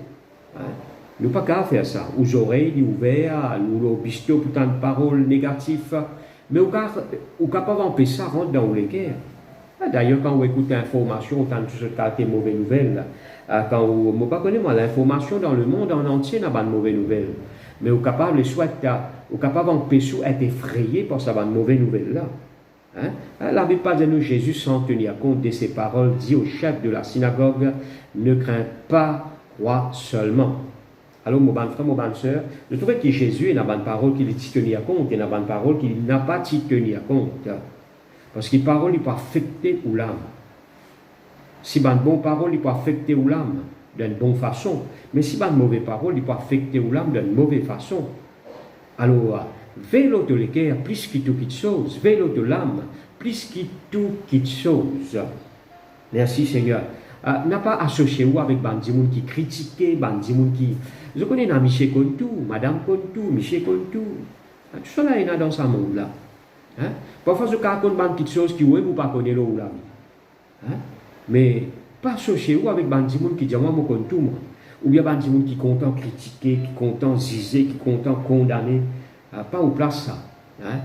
Nous ne pouvons pas faire ça. Aux oreilles, nous ouvertes, nous bisto pour tant de paroles négatives. Mais nous ne pouvons pas empêcher ça rentrer dans les guerres. D'ailleurs, quand vous écoutez l'information, autant de choses qui mauvaises nouvelles, quand vous ne connaissez pas l'information dans le monde en entier, n'a pas de mauvaises nouvelles. Mais vous êtes capable, d'empêcher d'être effrayé par cette mauvaise nouvelle-là. La Bible parle de nous, Jésus, sans tenir compte de ses paroles, dit au chef de la synagogue, ne crains pas, crois seulement. Alors, mon bon frère, mon bonne soeur, je trouve que Jésus, il n'a pas de parole qu'il est tenu à compte, il n'a pas de parole qu'il n'a pas tenu à compte. Parce que parole, il peut affecter l'âme. Si une bonne parole, il peut affecter l'âme d'une bonne façon. Mais si une mauvaise parole, il peut affecter l'âme d'une mauvaise façon. Alors, vélo de l'équerre, plus que tout quelque chose, vélo de l'âme, plus que tout quelque chose. Merci Seigneur. N'a pas associé ou avec des gens qui critiquent, des gens qui... Je connais un Michel Contou, Madame Contou, Michel Contou. Tout ça là, il y a dans ce monde-là. Hein? Parfois, je raconte quelque chose qui ou pas connaître l'eau là. Hein? Mais pas associé ou avec des gens qui disent moi, je Contou, moi. Ou bien des gens qui sont contents critiquer, qui sont contents ziser, qui sont contents condamner. Pas au place ça. Hein?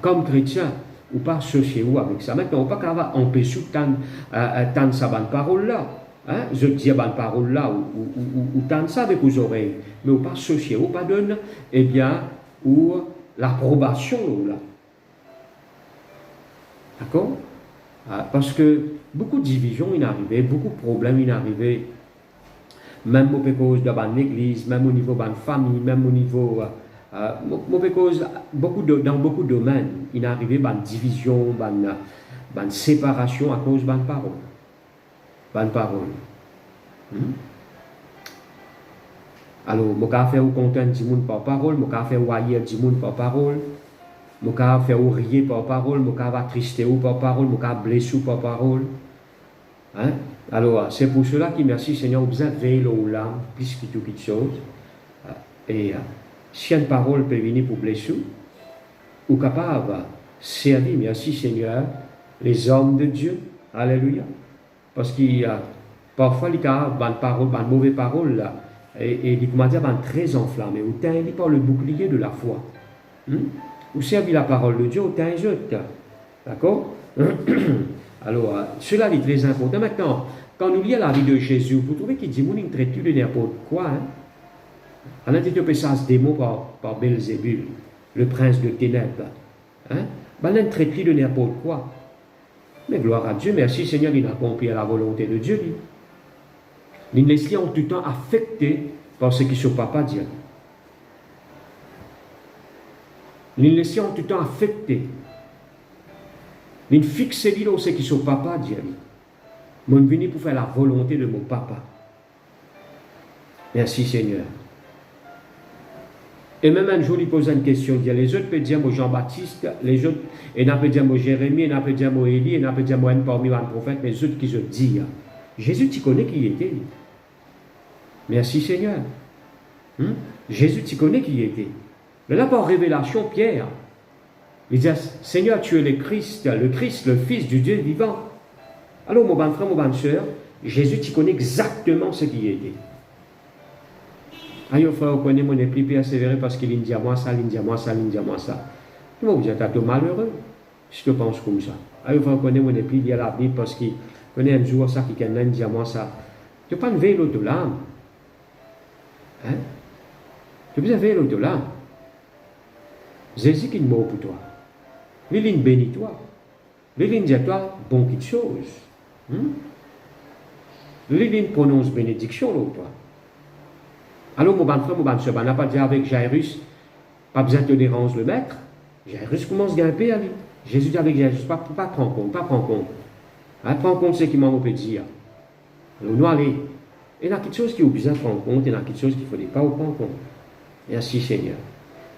Comme chrétien, ou pas associé ou avec ça. Maintenant, on ne peut pas empêcher de sa bonne parole là. Hein? Je dis bonne parole là, ou tant ça avec vos oreilles. Mais on ne peut pas associer, ou pas donner, eh bien, ou l'approbation là. D'accord? Parce que beaucoup de divisions sont arrivées, beaucoup de problèmes sont arrivés, même au cause de l'église, même au niveau de la famille, même au niveau. Cause, dans beaucoup de domaines, il est arrivé une division, une séparation à cause de la parole. Bonne parole. Alors, je peux faire content du monde par parole, je peux faire haïr du monde par parole, je peux faire rire par parole, je peux attrister par parole, je peux blesser par parole. Hein? Alors, c'est pour cela que merci Seigneur, vous avez veillé l'âme, plus que toute chose. Et si une parole peut venir pour blesser, ou capable de servir, merci Seigneur, les hommes de Dieu. Alléluia. Parce qu'il y a parfois il y a une parole, une mauvaise parole là, et comment dire, très enflammé. Ou t'as par le bouclier de la foi. Ou servir la parole de Dieu, ou t'as un jeu. D'accord? Alors, cela est très important. Maintenant, quand nous lisons la vie de Jésus, vous trouvez qu'il dit, il traite de n'importe quoi. Hein? On a dit que ça se démon par Belzébul, le prince de ténèbres. Hein? On traite de n'importe quoi. Mais gloire à Dieu, merci Seigneur, il a accompli la volonté de Dieu. Il laisse en tout temps affecté par ce que son papa dit. Il laisse en tout temps affecté. Il fixe lui dans ce que son papa dit. Je suis venu pour faire la volonté de mon papa. Merci Seigneur. Et même un jour, il pose une question. Il dit, les autres peuvent dire moi Jean-Baptiste, les autres, et n'a peut dire moi Jérémie, et n'a peut dire moi Élie, et n'a peut dire moi parmi les prophètes, mais les autres qui se disent. Jésus, tu connais qui il était. Merci Seigneur. Jésus, tu connais qui il était. Mais là, par révélation, Pierre, il dit, Seigneur, tu es le Christ, le Fils du Dieu vivant. Alors, mon bon frère, mon bonne soeur, Jésus, tu connais exactement ce qu'il était. Aïe, frère, vous connaissez mon plus persévéré parce qu'il dit à moi ça, il dit à moi ça, il dit à moi ça. Vous êtes un peu malheureux, si je pense comme ça. Aïe, frère, vous connaissez mon plus, il y a la Bible parce qu'il connaît un jour ça, qui dit à moi ça. Tu n'as pas une veille de l'âme. Hein? Tu n'as pas une veille de l'âme. Jésus qui est mort pour toi. Il bénit toi. Il dit à toi, bon quelque chose. Il prononce bénédiction pour toi. Alors, mon bon frère, mon bonne soeur, on n'a pas dit avec Jairus, pas besoin de te déranger le maître. Jairus commence à grimper à lui. Jésus dit avec Jairus, pas prendre compte, pas prendre compte. Prends compte ce qui m'a dit. Alors, nous allons. Il y a quelque chose qui est besoin de prendre compte, il y a quelque chose qu'il ne faut pas prendre compte. Merci Seigneur.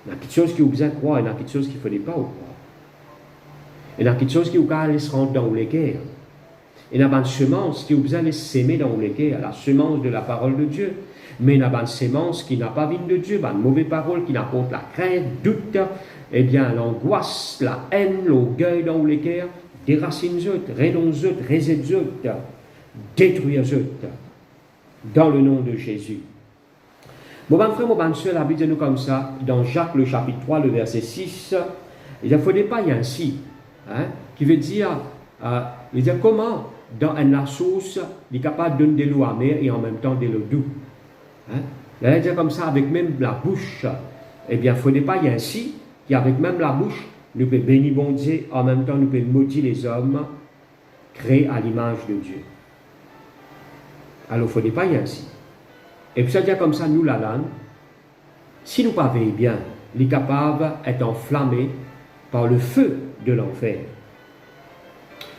Il y a quelque chose qui est besoin de croire, il y a quelque chose qu'il ne faut pas croire. Il y a quelque chose qui est besoin de se rendre dans les guerres. Il y a une semence qui est besoin de s'aimer dans les guerres, la semence de la parole de Dieu. Mais il y a une semence qui n'a pas vie de Dieu, une mauvaise parole qui n'apporte la crainte, doute, eh bien l'angoisse, la haine, l'orgueil dans les cœurs, déracine-eux, renonce-eux, réside-eux, détruire-eux, dans le nom de Jésus. Mon bon frère, mon bonne soeur, la Bible dit nous comme ça, dans Jacques le chapitre 3, le verset 6, il ne faut pas y ainsi, hein, qui veut dire, comment dans une sauce, il est capable de donner de l'eau amère et en même temps de l'eau douce. Hein? Là, il dit comme ça, avec même la bouche, eh bien, il ne faut pas y ainsi, qu'avec même la bouche, nous pouvons bénir bon Dieu, en même temps, nous pouvons maudire les hommes créés à l'image de Dieu. Alors, il ne faut pas y ainsi. Et puis, ça dit comme ça, nous, la langue, si nous ne veillons bien, il est capable d'être enflammé par le feu de l'enfer.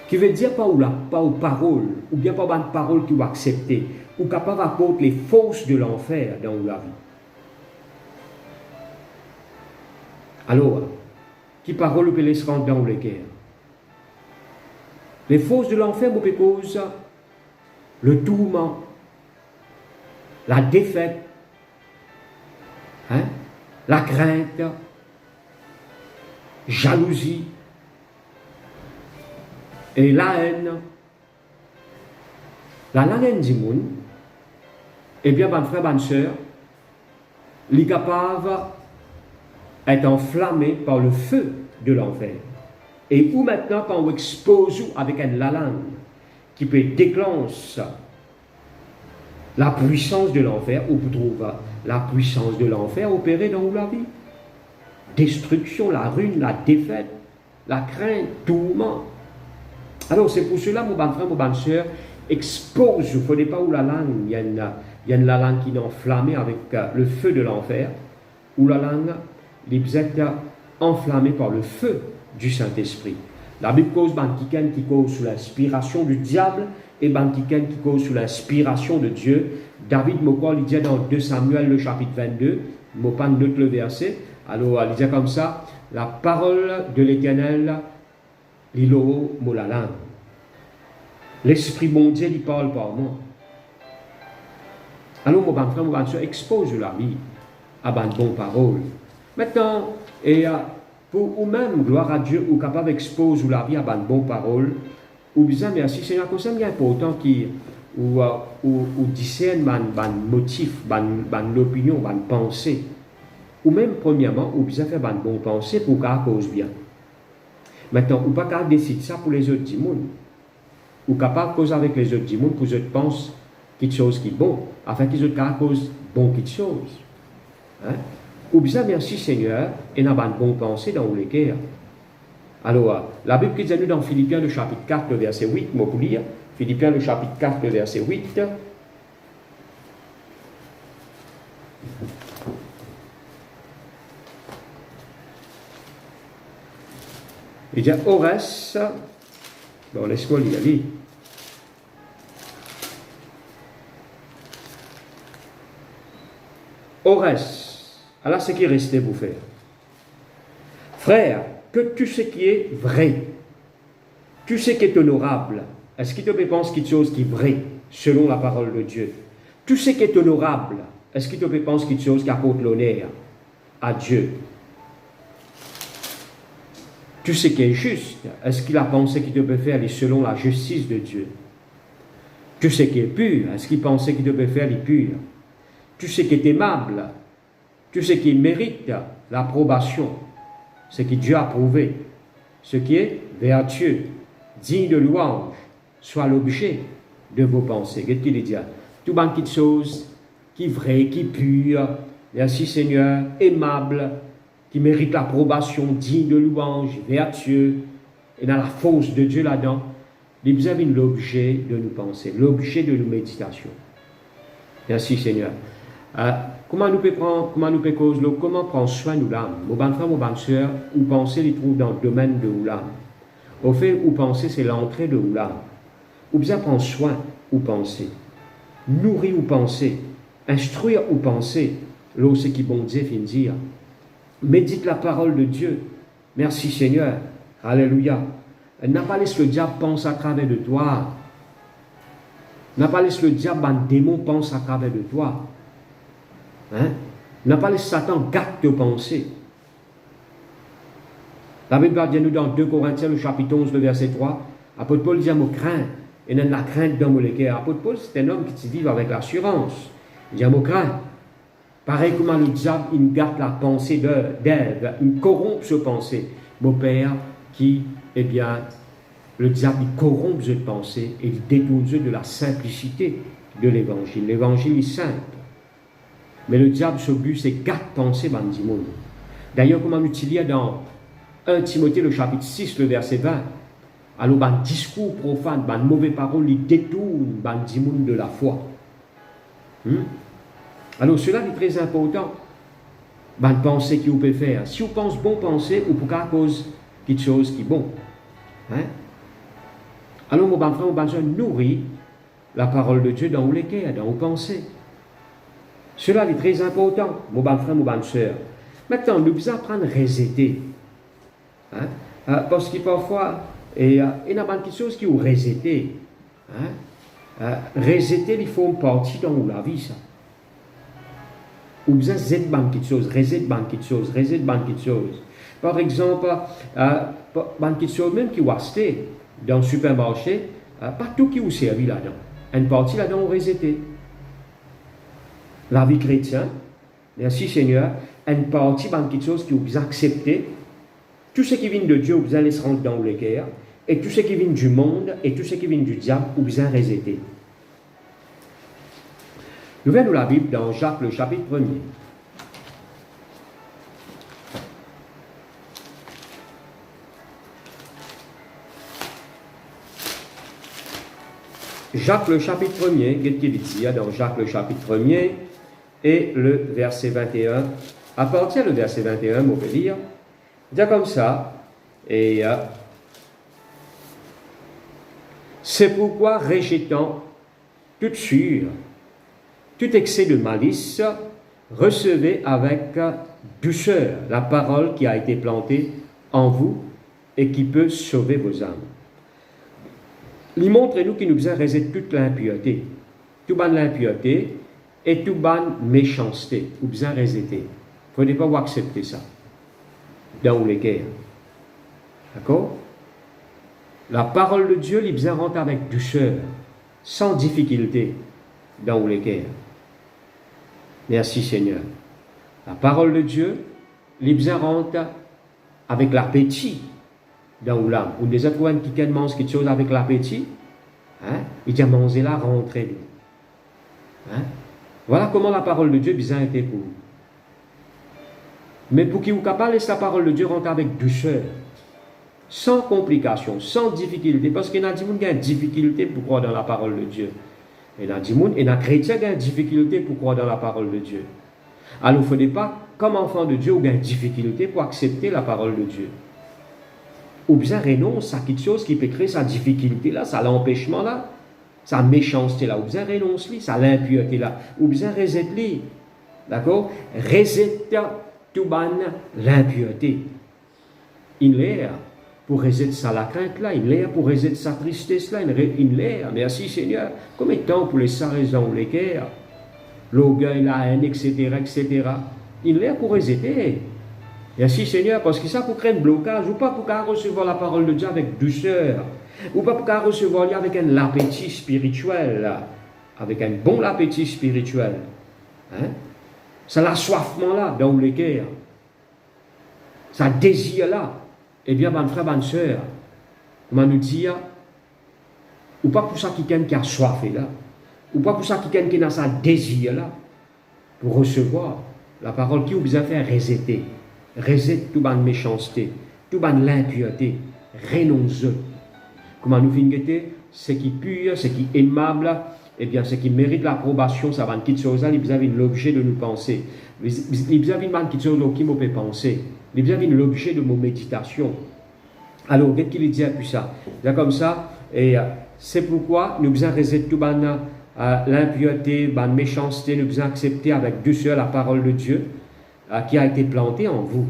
Qui veut dire pas aux paroles, ou bien pas une parole qui va accepter, ou capable d'apporter les forces de l'enfer dans la vie. Alors, qui parole peut les rendre dans les guerres? Les forces de l'enfer vous causent le tourment, la défaite, la crainte, jalousie et la haine. La haine du monde, eh bien, mon frère, ma soeur, il est capable d'être enflammé par le feu de l'enfer. Et où maintenant, quand on expose avec une langue qui peut déclencher la puissance de l'enfer, on trouve la puissance de l'enfer opérer dans la vie. Destruction, la ruine, la défaite, la crainte, tourment. Alors c'est pour cela, mon bon frère, mon bonne soeur, expose, il ne faut pas où la langue, il y a une langue qui est enflammée avec le feu de l'enfer, ou la langue, vous êtes enflammé par le feu du Saint-Esprit. La Bible cause banquiken qui cause sous l'inspiration du diable et banquiken qui cause sous l'inspiration de Dieu. David Mokwa, il dit dans 2 Samuel, le chapitre 22, je ne pas note le verset, alors il dit comme ça, la parole de l'Éternel, l'ilo molalan. L'Esprit bon Dieu, il parle par moi. Alors, mon bon frère, mon bonne soeur, expose la vie à une bonne parole. Maintenant, et pour vous-même, gloire à Dieu, ou capable d'exposer la vie à une bonne parole, ou bien, merci Seigneur, comme ça, il est important ou discerne un motif, une opinion, une pensée. Ou même, premièrement, ou bien faire une bonne pensée pour qu'elle cause bien. Maintenant, ou pas qu'à décider ça pour les autres du monde. Ou capable de causer avec les autres du monde pour qu'ils pensent quelque chose qui est bon, afin qu'ils aient cause bon quelque chose. Ou bien, merci Seigneur, et n'a pas une bonne pensée dans les guerres. Alors, la Bible qui dit nous dans Philippiens, le chapitre 4, le verset 8, moi pour lire, Philippiens, le chapitre 4, le verset 8. Il dit, Orès, bon, laisse-moi lire. Orès, alors ce qui restait pour faire. Frère, que tu sais qui est vrai, tu sais qui est honorable. Est-ce qu'il te pense quelque chose qui est vrai, selon la parole de Dieu? Tu sais qui est honorable. Est-ce qu'il te pense quelque chose qui apporte l'honneur à Dieu? Tu sais qui est juste. Est-ce qu'il a pensé qu'il devait faire les selon la justice de Dieu? Tu sais qui est pur. Est-ce qu'il pensait qu'il devait faire les purs? Tu sais qui est aimable. Tu sais qui mérite l'approbation. Ce que Dieu a prouvé. Ce qui est vertueux, digne de louange, soit l'objet de vos pensées. Qu'est-ce qu'il dit? Tout bon petites choses qui est vrai, qui est pur. Merci Seigneur, aimable, qui mérite l'approbation, digne de louange, vertueux, et dans la force de Dieu là-dedans, vous avez l'objet de nos pensées, l'objet de nos méditations. Merci Seigneur. Comment nous comment prendre soin de l'âme? Mon bon frère, mon bonne soeur, où penser les trouve dans le domaine de l'âme. Au fait, où penser, c'est l'entrée de l'âme. Où bien prendre soin, où penser. Nourrir ou penser. Instruire ou penser. Là, c'est qui bon Dieu fin dire. Médite la parole de Dieu. Merci Seigneur. Alléluia. N'a pas laissé le diable penser à travers de toi. N'a pas laissé le diable, un démon pense à travers de toi. N'a pas laissé Satan gâte tes pensées. La Bible dit nous dans 2 Corinthiens, le chapitre 11, le verset 3, apôtre Paul dit à moi crains, et n'a la crainte dans mon cœur. Apôtre Paul, c'est un homme qui vit avec l'assurance. Il dit à moi crains. Pareil comme le diable, il gâte la pensée d'Ève, il corrompt ses pensées. Mon Père, qui, eh bien, le diable, il corrompt ses pensées et il détourne de la simplicité de l'évangile. L'évangile est simple. Mais le diable, ce but, c'est gâte pensée, bandimon. D'ailleurs, comme on utilise dans 1 Timothée, le chapitre 6, le verset 20, alors, un discours profane, une mauvaise parole, il détourne bandimon de la foi. Alors, cela est très important. bonne pensée qui vous peut faire. Si vous pensez bon pensée, ou pour qu'à cause quelque chose qui est bon. Hein? Alors, mon bon frère, mon bon soeur, nourrit la parole de Dieu dans vos cœurs, dans vos pensées. Cela est très important, mon bon frère, mon bonne soeur. Maintenant, nous devons apprendre à resetter. Hein? Parce que parfois, il y a quelque chose qui est resetter. Hein? Resetter, il faut une partie dans la vie, ça. Ou bien reset quelque chose, reset quelque chose. Par exemple, quelque chose même qui est acheté dans le supermarché, pas tout qui vous servi là-dedans. Une partie là-dedans, vous resettez. La vie chrétienne, merci Seigneur, une partie quelque chose que vous acceptez. Tout ce qui vient de Dieu, vous allez se rendre dans le cœur. Et tout ce qui vient du monde et tout ce qui vient du diable, vous allez resetter. Nous venons de la Bible dans Jacques, le chapitre 1er. Jacques, le chapitre 1er, qu'est-ce qu'il dit dans Jacques, le chapitre 1er, et le verset 21. À partir du verset 21, on peut lire, il dit comme ça, et c'est pourquoi, rejetant toute sûre, tout excès de malice, recevez avec douceur la parole qui a été plantée en vous et qui peut sauver vos âmes. Il montre nous qui nous faisons résister toute l'impureté, toute l'impureté et toute méchanceté, nous besoin résister. Il ne faut pas accepter ça dans les guerres. D'accord? La parole de Dieu, il besoin rentre avec douceur, sans difficulté dans les guerres. Merci Seigneur. La parole de Dieu, il rentre avec l'appétit dans l'âme. Ou des autres qui mangent quelque chose avec l'appétit, hein? Il dit manger là, rentrer. Hein? Voilà comment la parole de Dieu a été pour vous. Mais pour qu'il vous capable, laisse la parole de Dieu rentre avec douceur, sans complications, sans difficulté. Parce qu'il y a des gens qui ont des difficultés pour croire dans la parole de Dieu. Il y a des gens, et des chrétiens qui ont des difficultés pour croire dans la parole de Dieu. Alors, il ne faut pas, comme enfant de Dieu, ou des difficultés pour accepter la parole de Dieu. Ou bien renonce à quelque chose qui peut créer sa difficulté là, ça l'empêchement là, sa méchanceté là, ou bien renonce là, ça l'impureté là, ou bien reset là. D'accord? Reset tout ban l'impureté. Il l'air pour reset sa la crainte là, il l'air pour reset sa tristesse là, il l'air, merci Seigneur, comme étant pour les sa raison, les guerres, l'orgueil, la haine, etc., etc. Il l'air pour resetter. Merci Seigneur, parce que ça pour créer un blocage, ou pas pour recevoir la parole de Dieu avec douceur, ou pas pour recevoir avec un appétit spirituel, avec un bon appétit spirituel. Hein? C'est l'assoiffement là, dans le cœur. Ça désir là. Eh bien, mon frère, bonne soeur, comment nous dire, ou pas pour ça quelqu'un qui a soif là, ou pas pour ça quelqu'un qui a sa désir là, pour recevoir la parole qui vous a fait resetter. Reset toute bonne méchanceté, toute bonne l'impureté, renonce. Comment nous finissons, ce qui est pur, ce qui est aimable, eh bien, ce qui mérite l'approbation, ça va une petite chose là, il a l'objet de nous penser. Il a une petite chose qui me peut penser. Il a l'objet de nos méditations. Alors, qu'est-ce qu'il dit à plus ça? Là, comme ça, et c'est pourquoi nous devons reset toute bonne l'impureté, bonne méchanceté, nous devons accepter avec douceur la parole de Dieu. Qui a été planté en vous,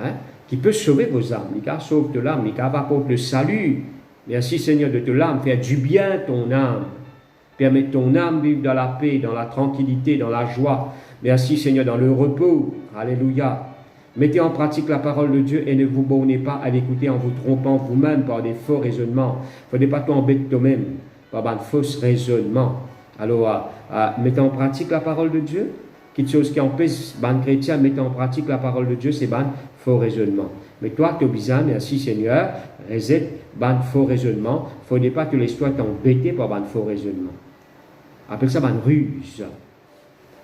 hein, qui peut sauver vos âmes, qui sauve de l'âme, qui apporte le salut. Merci Seigneur de l'âme, faire du bien ton âme, permettre ton âme de vivre dans la paix, dans la tranquillité, dans la joie. Merci Seigneur, dans le repos. Alléluia. Mettez en pratique la parole de Dieu et ne vous bornez pas à l'écouter en vous trompant vous-même par des faux raisonnements. Il ne faut pas t'embêter toi-même par des faux raisonnements. Alors, mettez en pratique la parole de Dieu. Quelque chose qui empêche les chrétiens de mettre en pratique la parole de Dieu, c'est ban faux raisonnement. Mais toi, tu as besoin, merci Seigneur, reset ban faux raisonnement. Il ne faut pas que l'histoire t'embête par ban faux raisonnement. Appelle ça ban ruse.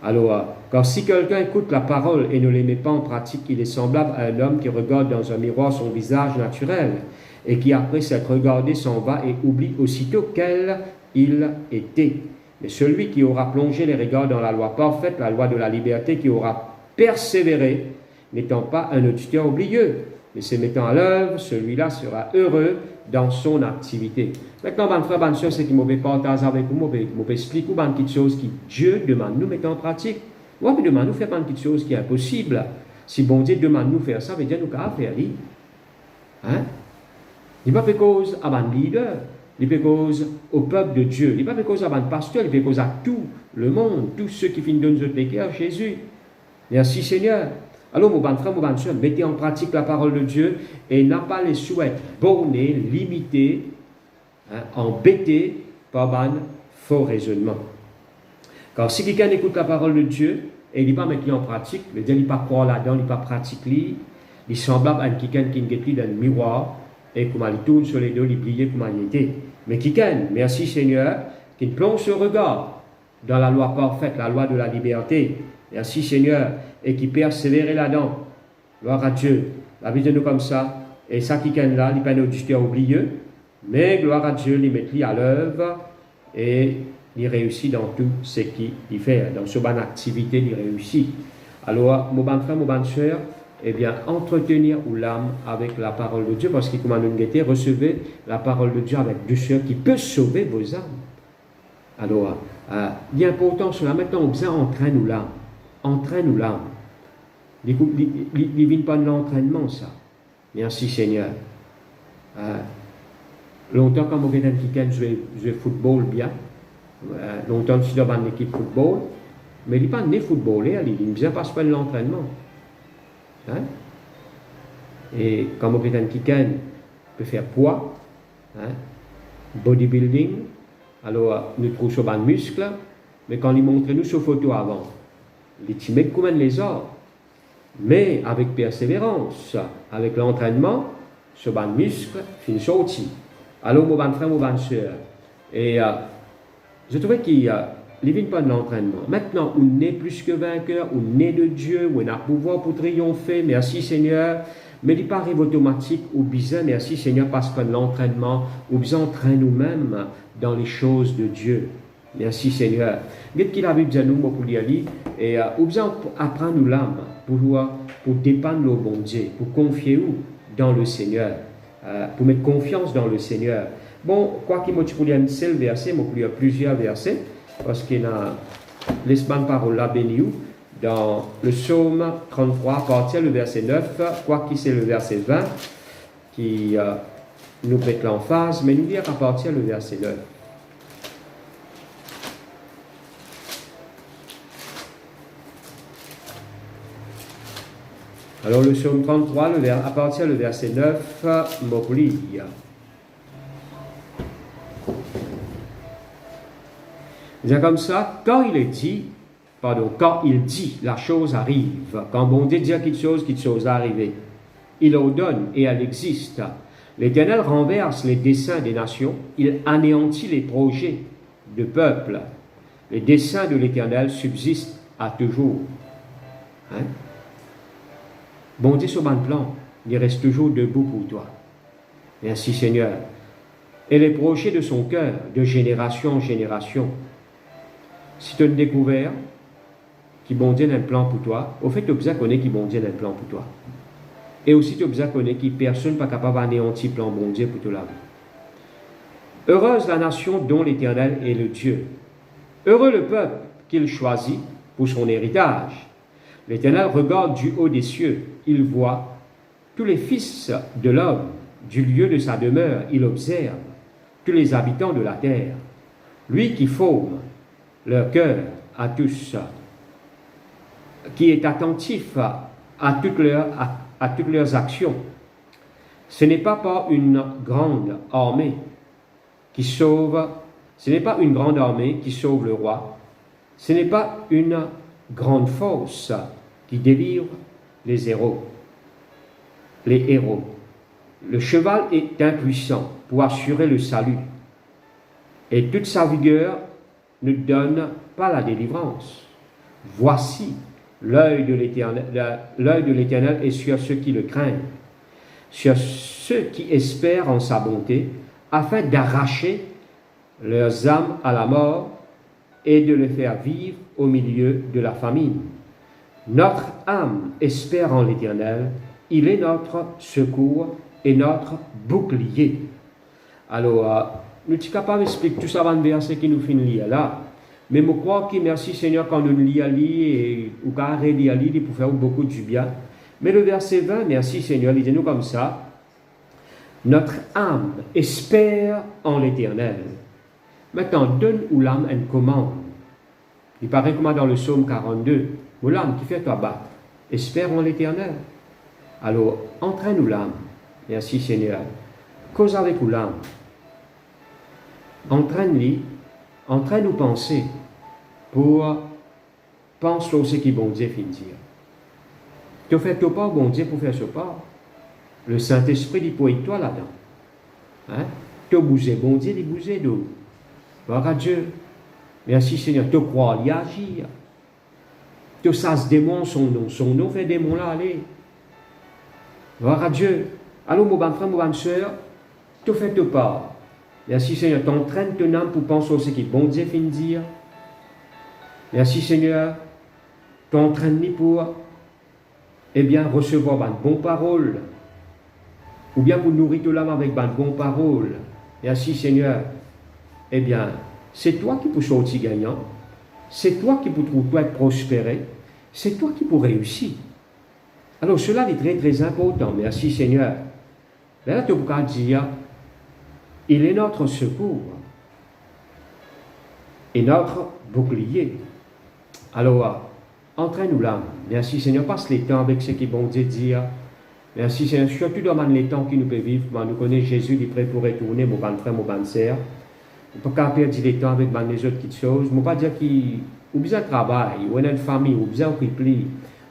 Alors, car si quelqu'un écoute la parole et ne les met pas en pratique, il est semblable à un homme qui regarde dans un miroir son visage naturel et qui, après s'être regardé, s'en va et oublie aussitôt quel il était. Mais celui qui aura plongé les regards dans la loi parfaite, la loi de la liberté, qui aura persévérer, n'étant pas un auditeur oublieux, mais se mettant à l'œuvre, celui-là sera heureux dans son activité. Maintenant, mon frère, bonne soeur, c'est qu'il m'a partage avec vous, m'a expliqué une petite chose que Dieu demande nous mettre en pratique. Moi, il demande nous faire une petite chose qui est impossible. Si bon Dieu demande nous faire ça, veut dire nous qu'à faire. Hein? Il n'est pas fait cause à un leader, il fait cause au peuple de Dieu, il n'est pas fait cause à un pasteur, il fait cause à tout le monde, tous ceux qui finissent de nous pécher à Jésus. Merci Seigneur. Alors, mon bon frère, mon bonne soeur, mettez en pratique la parole de Dieu et n'a pas les souhaits bornés, limités, embêtés par un faux raisonnement. Car si quelqu'un écoute la parole de Dieu et il n'est pas mis en pratique, il n'est pas croire là-dedans, il n'est pas pratiquer, il est semblable à quelqu'un qui est dans le miroir et comment il tourne sur les deux, il brille comment il était. Mais quelqu'un, merci Seigneur, qui plonge ce regard dans la loi parfaite, la loi de la liberté, merci Seigneur, et qui persévère là-dedans. Gloire à Dieu. La vie de nous comme ça. Et ça qui est là, il n'est pas un auditeur oublieux, mais gloire à Dieu, il met à l'œuvre et il réussit dans tout ce qu'il fait. Dans ce bonne activité, il réussit. Alors, mon bon frère, mon bonne soeur, eh bien, entretenir l'âme avec la parole de Dieu, parce qu'il commande une gaieté, recevez la parole de Dieu avec douceur qui peut sauver vos âmes. Alors, il est important cela. Maintenant, on besoin entraîne l'âme. Entraîne l'âme. Il ne vient pas de l'entraînement, ça. Merci Seigneur. Longtemps, quand on regarde quelqu'un jouer football bien, longtemps, je suis dans une équipe football, mais il n'est pas né footballeur, il ne vient pas se faire de l'entraînement. Hein? Et quand on regarde quelqu'un peut faire poids, hein? Bodybuilding, alors nous trouvons sur un muscle, mais quand il montre nous sur photo avant, il met comme les autres. Mais avec persévérance, avec l'entraînement, ce ban muscle finit sorti. Alors, mon bon frère, mon bonne soeur, et je trouvais qu'il ne vient pas de l'entraînement. Maintenant, on est plus que vainqueur, on est de Dieu, on a pouvoir pour triompher. Merci Seigneur. Mais il pas arrive automatique ou bizarre. Merci Seigneur, parce que l'entraînement, ou bien entraîne nous-mêmes dans les choses de Dieu. Merci Seigneur. Qu'est-ce qu'il a vu de nous pour dire et ou bien apprendre l'âme pour dépendre le bon Dieu, pour confier dans le Seigneur, pour mettre confiance dans le Seigneur. Bon, quoi qu'il m'a dit pour lire un seul verset, il m'a lire plusieurs versets, parce qu'il y a les paroles là béni dans le psaume 33, à partir du verset 9, quoi qu'il c'est le verset 20 qui nous met l'emphase, mais nous lire à partir du verset 9. Alors le psaume 33, à partir du verset 9, m'oublie. C'est comme ça, quand il dit, la chose arrive. Quand bon Dieu dit quelque chose va arriver. Il ordonne et elle existe. L'Éternel renverse les desseins des nations, il anéantit les projets de peuple. Les desseins de l'Éternel subsistent à toujours. Hein? Bon Dieu, sur mon plan, il reste toujours debout pour toi. Merci Seigneur. Et les projets de son cœur, de génération en génération. Si tu as découvert qui bon Dieu a un plan pour toi, au fait, tu as besoin de connaître qui bon Dieu a un plan pour toi. Et aussi, tu as besoin de connaître qui personne n'est pas capable d'anéantir plan bon Dieu pour toute la vie. Heureuse la nation dont l'Éternel est le Dieu. Heureux le peuple qu'il choisit pour son héritage. L'Éternel regarde du haut des cieux, il voit tous les fils de l'homme, du lieu de sa demeure, il observe tous les habitants de la terre. Lui qui forme leur cœur à tous, qui est attentif à toutes leurs actions. Ce n'est pas par une grande armée qui sauve, ce n'est pas une grande armée qui sauve le roi, ce n'est pas une grande force qui délivre les héros. Le cheval est impuissant pour assurer le salut, et toute sa vigueur ne donne pas la délivrance. Voici, l'œil de l'Éternel est sur ceux qui le craignent, sur ceux qui espèrent en sa bonté, afin d'arracher leurs âmes à la mort et de les faire vivre au milieu de la famine. Notre âme espère en l'Éternel, il est notre secours et notre bouclier. Alors, nous sommes capables d'expliquer tout ça dans le verset qui nous finit lire là. Mais je crois que merci Seigneur quand nous lisons et ou quand nous lisons pour faire beaucoup du bien. Mais le verset 20, merci Seigneur, lisez-nous comme ça. Notre âme espère en l'Éternel. Maintenant, donne ou l'âme une commande. Il paraît comme dans le psaume 42. Ou l'âme qui fait toi battre. Espère en l'Éternel. Alors, entraîne-nous l'âme. Merci Seigneur. Cause avec ou l'âme. Entraîne-nous penser pour penser au ce qui bon Dieu finit dire. Tu fais ton pas, bon Dieu, pour faire ce pas. Le Saint-Esprit dit pour toi là-dedans. Hein? Tu bouger, bon Dieu, il bouger d'eau. Gloire à Dieu. Merci Seigneur. Tu crois, il agit. Tu sais démon son nom fait démon là, allez. Gloire à Dieu. Alors, mon bon frère, mon bonne soeur, tu fais ton pas. Merci Seigneur. Tu entraînes ton âme pour penser au ce qui bon Dieu finit dire. Merci Seigneur. Tu entraînes pour recevoir une bonne parole. Ou bien pour nourrir ton âme avec une bonne parole. Merci Seigneur. C'est toi qui peux sortir gagnant. C'est toi qui peux être prospéré. C'est toi qui peux réussir. Alors cela est très très important. Merci Seigneur. Là, tu peux dire, il est notre secours et notre bouclier. Alors, entraîne-nous l'âme. Merci Seigneur. Passe les temps avec ce qui est bon Dieu dire. Merci Seigneur. Surtout dans les temps qui nous peut vivre. Nous connaissons Jésus, il est prêt pour retourner, mon bon frère, mon bonne sœur. On ne peut pas perdre les temps avec les autres petites choses. Je ne peux pas dire qu'il ou besoin de travail, ou une famille, ou besoin de repli,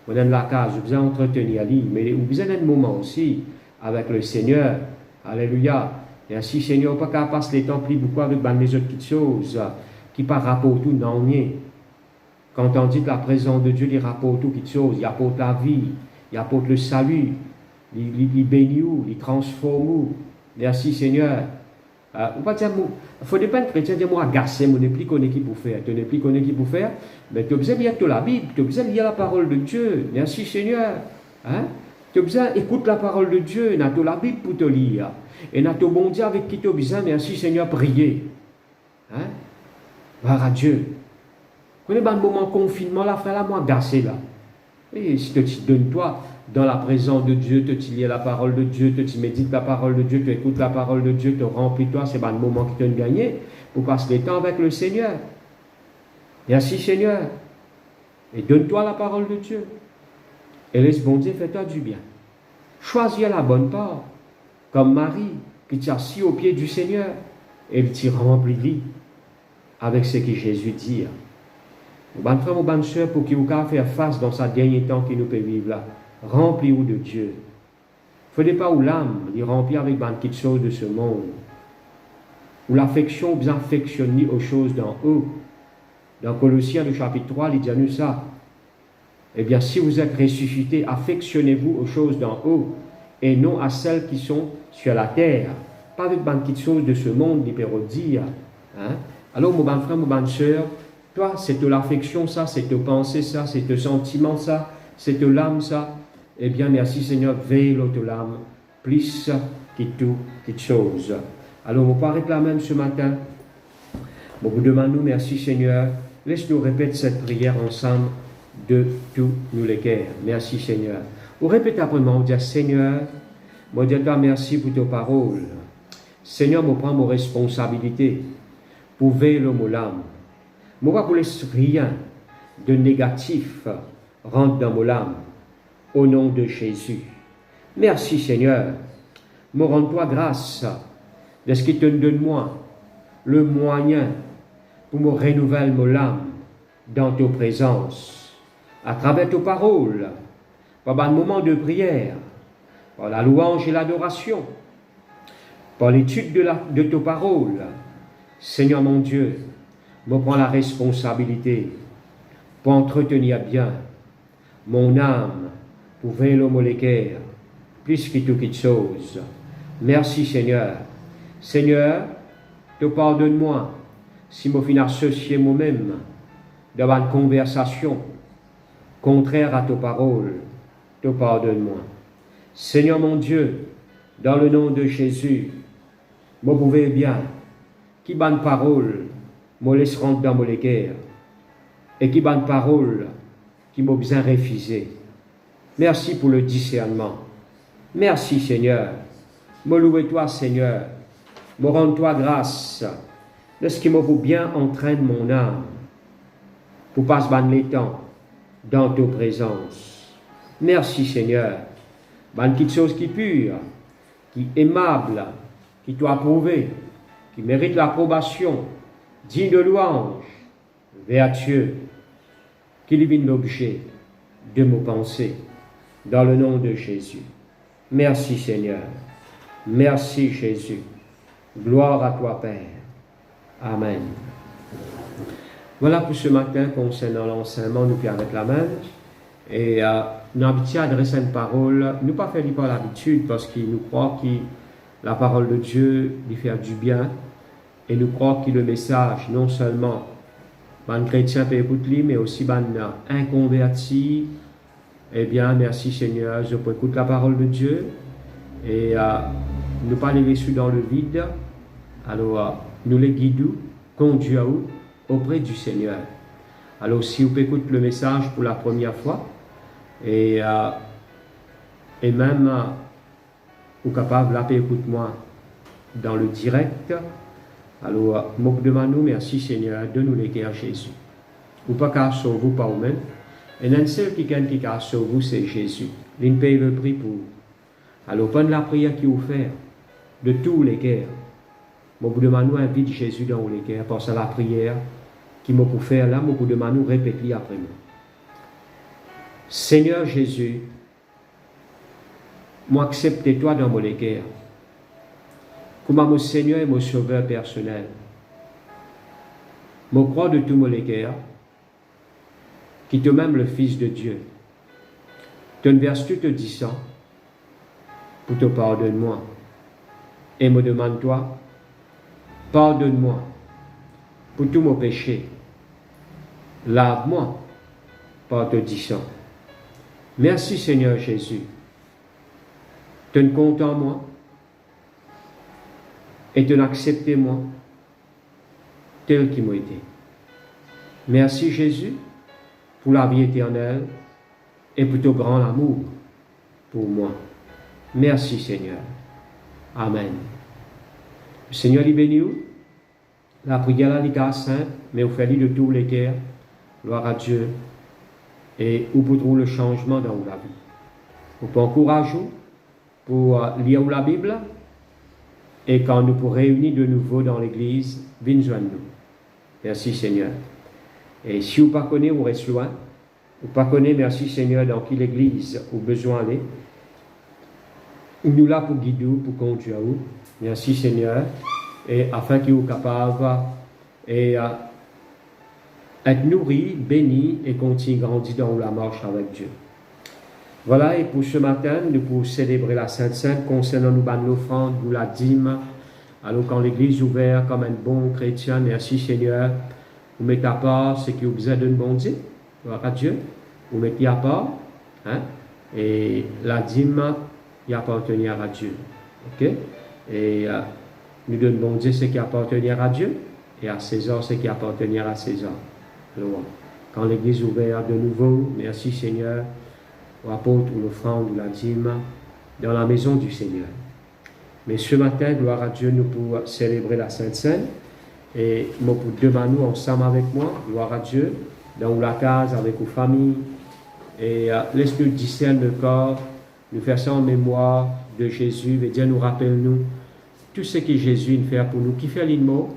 ou de la case, ou besoin d'entretenir l'île, mais ou besoin d'un moment aussi avec le Seigneur. Alléluia. Merci Seigneur, on ne peut pas passer les temps plus beaucoup avec les autres petites choses qui par rapport tout non rien. Quand on dit que la présence de Dieu, il rapporte tout petites choses, il apporte la vie, il apporte le salut, il bénit, il transforme. Merci Seigneur. Il ne faut pas être chrétien dire moi agacé, je n'ai plus connu qui pour faire. Tu n'es plus connu qui pour faire, mais tu as besoin de lire la Bible, tu as besoin de lire la parole de Dieu. Merci Seigneur. Hein? Tu as besoin d'écouter la parole de Dieu, tu as la Bible pour te lire. Et tu as bon Dieu avec qui tu as besoin, merci Seigneur, prier. Hein? Gloire à Dieu. Quand on est dans le moment de confinement, là, frère, là, moi agacé là. Et si tu donnes toi dans la présence de Dieu, tu lis la parole de Dieu, tu médites la parole de Dieu, tu écoutes la parole de Dieu, tu remplis toi, c'est le moment qui te gagné pour passer le temps avec le Seigneur. Merci Seigneur. Et donne-toi la parole de Dieu. Et laisse bon Dieu faire toi du bien. Choisis la bonne part, comme Marie, qui t'a assis au pied du Seigneur, et il t'y remplit avec ce que Jésus dit. Mon bon frère, mon bonne soeur, pour qu'il vous faire face dans sa dernier temps qui nous peut vivre là. Remplis-vous de Dieu. Il ne faut pas où l'âme est remplie avec une petite chose de ce monde. Où l'affection vous affectionne aux choses d'en haut. Dans Colossiens, le chapitre 3, il dit à nous ça. Eh bien, si vous êtes ressuscité, affectionnez-vous aux choses d'en haut et non à celles qui sont sur la terre. Pas avec une petite chose de ce monde, il peut dire. Hein? Alors, mon bon frère, mon bonne soeur, toi, c'est de l'affection, ça, c'est de penser, ça, c'est de sentiment, ça, c'est de l'âme, ça. Eh bien, merci Seigneur, veille l'autre l'âme, plus que toute chose. Alors, on va arrêter là même ce matin. Bon, vous demandons, merci Seigneur, laisse-nous répéter cette prière ensemble de tous nous les cœurs. Merci Seigneur. On répète après moi, on dit Seigneur, moi dis toi merci pour tes paroles. Seigneur, moi prends mes responsabilités pour veiller mon âme. Moi ne vous laisse rien de négatif rentre dans mon âme. Au nom de Jésus. Merci Seigneur. Me rends-toi grâce de ce qui te donne moi le moyen pour me renouveler mon âme dans ta présence. À travers tes paroles, par un moment de prière, par la louange et l'adoration, par l'étude de tes paroles. Seigneur mon Dieu, me prends la responsabilité pour entretenir bien mon âme, pour veiller le molécaire, plus que toute chose. Merci Seigneur. Seigneur, te pardonne-moi si je suis associé moi-même dans une conversation contraire à ta parole, te pardonne-moi. Seigneur mon Dieu, dans le nom de Jésus, vous pouvez bien, qui bonne parole, me laisse rentrer dans mon cœur, et qui bonne parole, qui m'a besoin refuser. Merci pour le discernement. Merci Seigneur. Me louer-toi Seigneur. Me rends-toi grâce de ce qui me vaut bien entraîne mon âme pour passer les temps dans ta présence. Merci Seigneur. Bonne petite chose qui est pure, qui est aimable, qui t'a approuvé, qui mérite l'approbation, digne de louange, vertueux, qui devine l'objet de nos pensées, dans le nom de Jésus. Merci Seigneur. Merci Jésus. Gloire à toi Père. Amen. Voilà pour ce matin concernant l'enseignement, nous qui avec la main. Et nous avons adressé une parole, nous pas fait par l'habitude parce qu'il nous croit que la parole de Dieu lui fait du bien. Et nous croyons que le message, non seulement les chrétiens peut écouter, mais aussi les inconvertis, eh bien, merci Seigneur, je peux écouter la parole de Dieu et ne pas les laisser dans le vide. Alors, nous les guidons, conduisons auprès du Seigneur. Alors, si vous écoutez le message pour la première fois, et même, vous êtes capable d'écouter moi dans le direct, alors, je demande merci Seigneur de nous l'écrire Jésus. Ou pas qu'à sauver vous par vous-même. Et un seul qui a sauvé vous, c'est Jésus. Il paye le prix pour vous. Alors, pendant la prière qui vous fait, de tous les cœurs, je vous demande invite Jésus dans les cœurs, parce que la prière qui m'a pour faire là, je vous demande répéter après moi. Seigneur Jésus, moi accepte toi dans mon cœur. Comme mon Seigneur et mon Sauveur personnel. Je crois de tout mon cœur, qui te même le Fils de Dieu. Te verse tout te disant, pour te pardonne-moi. Et me demande-toi, pardonne-moi pour tous mes péchés. Lave-moi par te disant. Merci Seigneur Jésus. Te compte en moi. Et de l'accepter moi tel qu'il m'a été. Merci Jésus pour la vie éternelle et pour ton grand amour pour moi. Merci Seigneur. Amen. Le Seigneur il bénit vous. La prière là, simple, mais vous faites de tous les cœurs. Gloire à Dieu. Et vous pouvez trouver le changement dans la vie. Vous pouvez encourager pour lire la Bible. Et quand nous pourrons réunir de nouveau dans l'église, venez joindre nous. Merci Seigneur. Et si vous ne connaissez pas, vous restez loin. Vous ne connaissez pas, merci Seigneur, dans quelle église vous avez besoin d'aller. Nous là pour guider, pour conduire vous. Merci Seigneur. Et afin que vous soyez capables d'être nourris, bénis et continuer à grandir dans la marche avec Dieu. Voilà, et pour ce matin, nous pouvons célébrer la Sainte Sainte concernant nous l'offrande ou la dîme. Alors, quand l'église est ouverte comme un bon chrétien, merci Seigneur, vous mettez à part ce qui vous a donné bon Dieu, gloire à Dieu, vous mettez à part, hein, et la dîme, il appartient à Dieu. Ok? Et nous donnons bon Dieu ce qui appartient à Dieu, et à César ce qui appartient à César. Alors, quand l'église est ouverte de nouveau, merci Seigneur, apôtre ou l'offrande ou la dîme dans la maison du Seigneur. Mais ce matin, gloire à Dieu, nous pouvons célébrer la Sainte Seine et nous pouvons demander ensemble avec moi, gloire à Dieu, dans la case avec vos familles et laisse-nous discerner le corps, nous faire ça en mémoire de Jésus et Dieu nous rappelle-nous tout ce que Jésus fait pour nous, qui fait l'immo,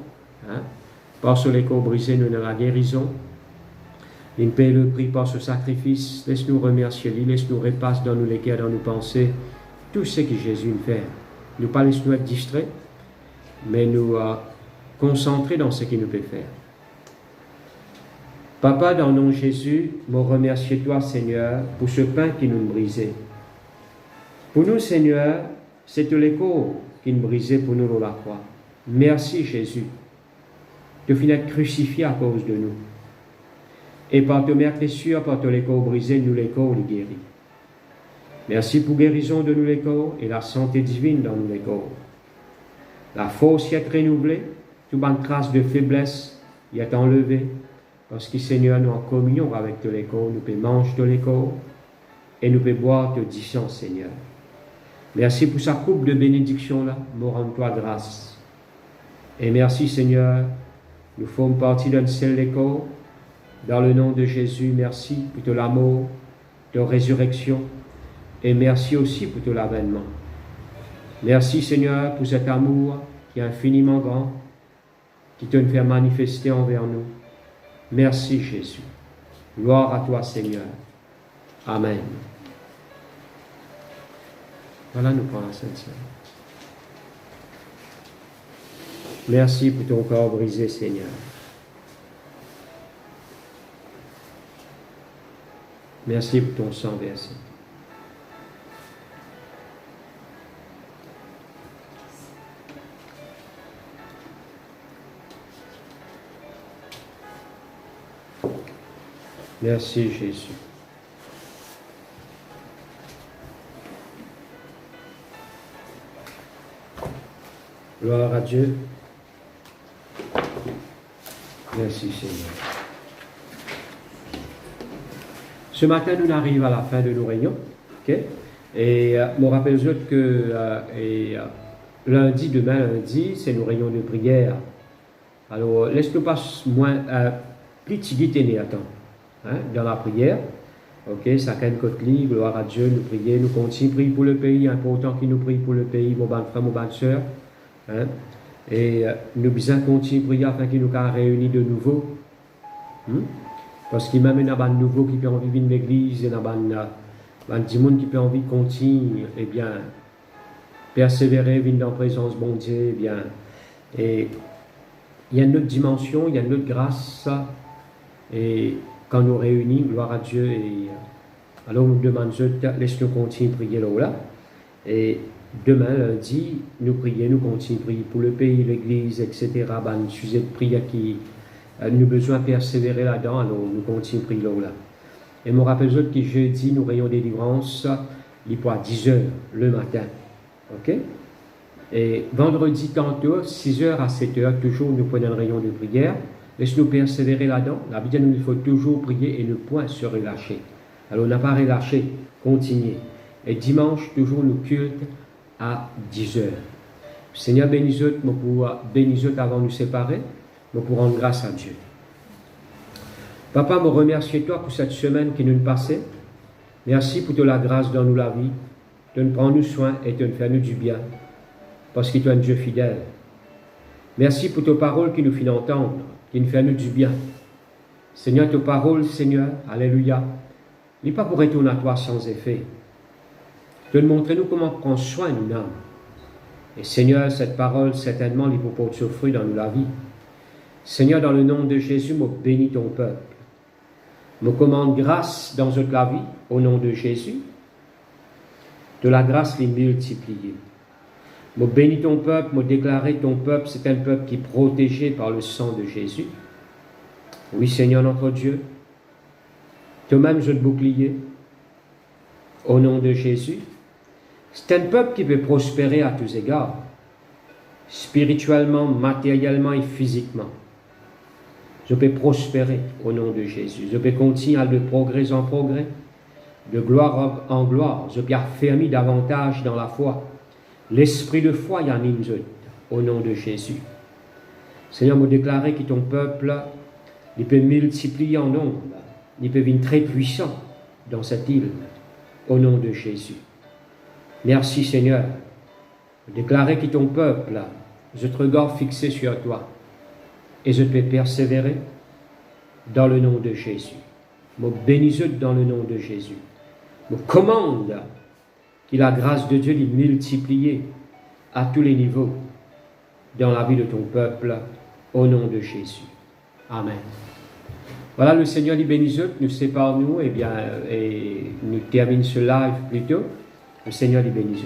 hein, par sur les corps brisés, nous avons la guérison. Il paye le prix par ce sacrifice. Laisse-nous remercier lui, laisse-nous repasser dans nos cœurs, dans nos pensées, tout ce que Jésus fait. Nous pas laisse-nous être distraits, mais nous concentrer dans ce qu'il nous peut faire. Papa, dans le nom de Jésus, me remercie toi, Seigneur, pour ce pain qui nous brisait. Pour nous, Seigneur, c'est l'écho qui nous brisait pour nous dans la croix. Merci, Jésus, de finir crucifié à cause de nous. Et par ton mercressure, par ton corps brisé, nous les corps les guéris. Merci pour guérison de nous les corps et la santé divine dans nous les corps. La force y est renouvelée, toute bonne trace de faiblesse y est enlevée, parce que Seigneur, nous en communion avec tous les corps, nous pouvons manger tous les corps et nous pouvons boire de sang, Seigneur. Merci pour sa coupe de bénédiction là, nous rends-toi grâce. Et merci, Seigneur, nous formons partie d'un seul corps. Dans le nom de Jésus, merci pour ton amour, ton résurrection, et merci aussi pour ton avènement. Merci, Seigneur, pour cet amour qui est infiniment grand, qui te fait manifester envers nous. Merci, Jésus. Gloire à toi, Seigneur. Amen. Voilà, nous prenons la Sainte Seine. Merci pour ton corps brisé, Seigneur. Merci pour ton sang versé. Merci Jésus. Gloire à Dieu. Merci Seigneur. Ce matin, nous arrivons à la fin de nos réunions. Okay? Et je me rappelle aux autres que demain lundi, c'est nos réunions de prière. Alors, laisse-nous pas plus tigiter dans la prière. Ok, ça canne côté gloire à Dieu, nous prier, nous continuons à prier pour le pays, important qu'il nous prie pour le pays, mon bon frère, mon bonne soeur. Et nous besoin continuer à prier afin qu'il nous réunisse de nouveau. Parce qu'il m'a amené un nouveau qui peut envie de venir l'église, et un petit monde qui peut envie de continuer, et bien, persévérer, venir dans la présence de bon Dieu, et bien, et il y a une autre dimension, il y a une autre grâce, et quand nous réunissons, gloire à Dieu, et alors nous demandons, laisse-nous continuer à prier là, et demain, lundi, nous prions, nous continuons à prier pour le pays, l'église, etc., un sujet de prière qui nous avons besoin de persévérer là-dedans, alors nous continuons à prier là. Et je me rappelle que jeudi, nous réunions des délivrances, il est à 10h le matin. Ok? Et vendredi, tantôt, 6h à 7h, toujours nous prenons une réunion de prière. Laisse-nous persévérer là-dedans. La Bible nous il faut toujours prier et ne point se relâcher. Alors, on n'a pas relâché, continuez. Et dimanche, toujours nous culte à 10h. Seigneur, bénis-nous pour bénir avant de nous séparer. Pour rendre grâce à Dieu. Papa, me remercie toi pour cette semaine qui nous passait. Merci pour la grâce dans nous la vie, de nous prendre soin et de nous faire du bien, parce que tu es un Dieu fidèle. Merci pour tes paroles qui nous font entendre, qui nous font du bien. Seigneur, tes paroles, Seigneur, alléluia, n'est pas pour retourner à toi sans effet. De nous montrer nous comment prendre soin de nous. Et Seigneur, cette parole, certainement, il faut porter ce fruit dans nous la vie. Seigneur, dans le nom de Jésus, me bénis ton peuple. Me commande grâce dans toute la vie, au nom de Jésus. De la grâce les multiplier. Me bénis ton peuple, me déclarer ton peuple, c'est un peuple qui est protégé par le sang de Jésus. Oui, Seigneur notre Dieu. Toi-même, je te bouclier. Au nom de Jésus. C'est un peuple qui peut prospérer à tous égards. Spirituellement, matériellement et physiquement. Je peux prospérer au nom de Jésus. Je peux continuer de progrès en progrès, de gloire en gloire. Je peux affermir davantage dans la foi. L'esprit de foi y anime au nom de Jésus. Seigneur, me déclarer que ton peuple, il peut multiplier en nombre. Il peut venir très puissant dans cette île, au nom de Jésus. Merci Seigneur. Me déclarer que ton peuple, je te regarde fixé sur toi. Et je peux persévérer dans le nom de Jésus. Me bénis dans le nom de Jésus. Me commande que la grâce de Dieu est multipliée à tous les niveaux dans la vie de ton peuple, au nom de Jésus. Amen. Voilà, le Seigneur les bénisse, nous sépare nous, et nous terminons ce live plutôt. Le Seigneur les bénisse.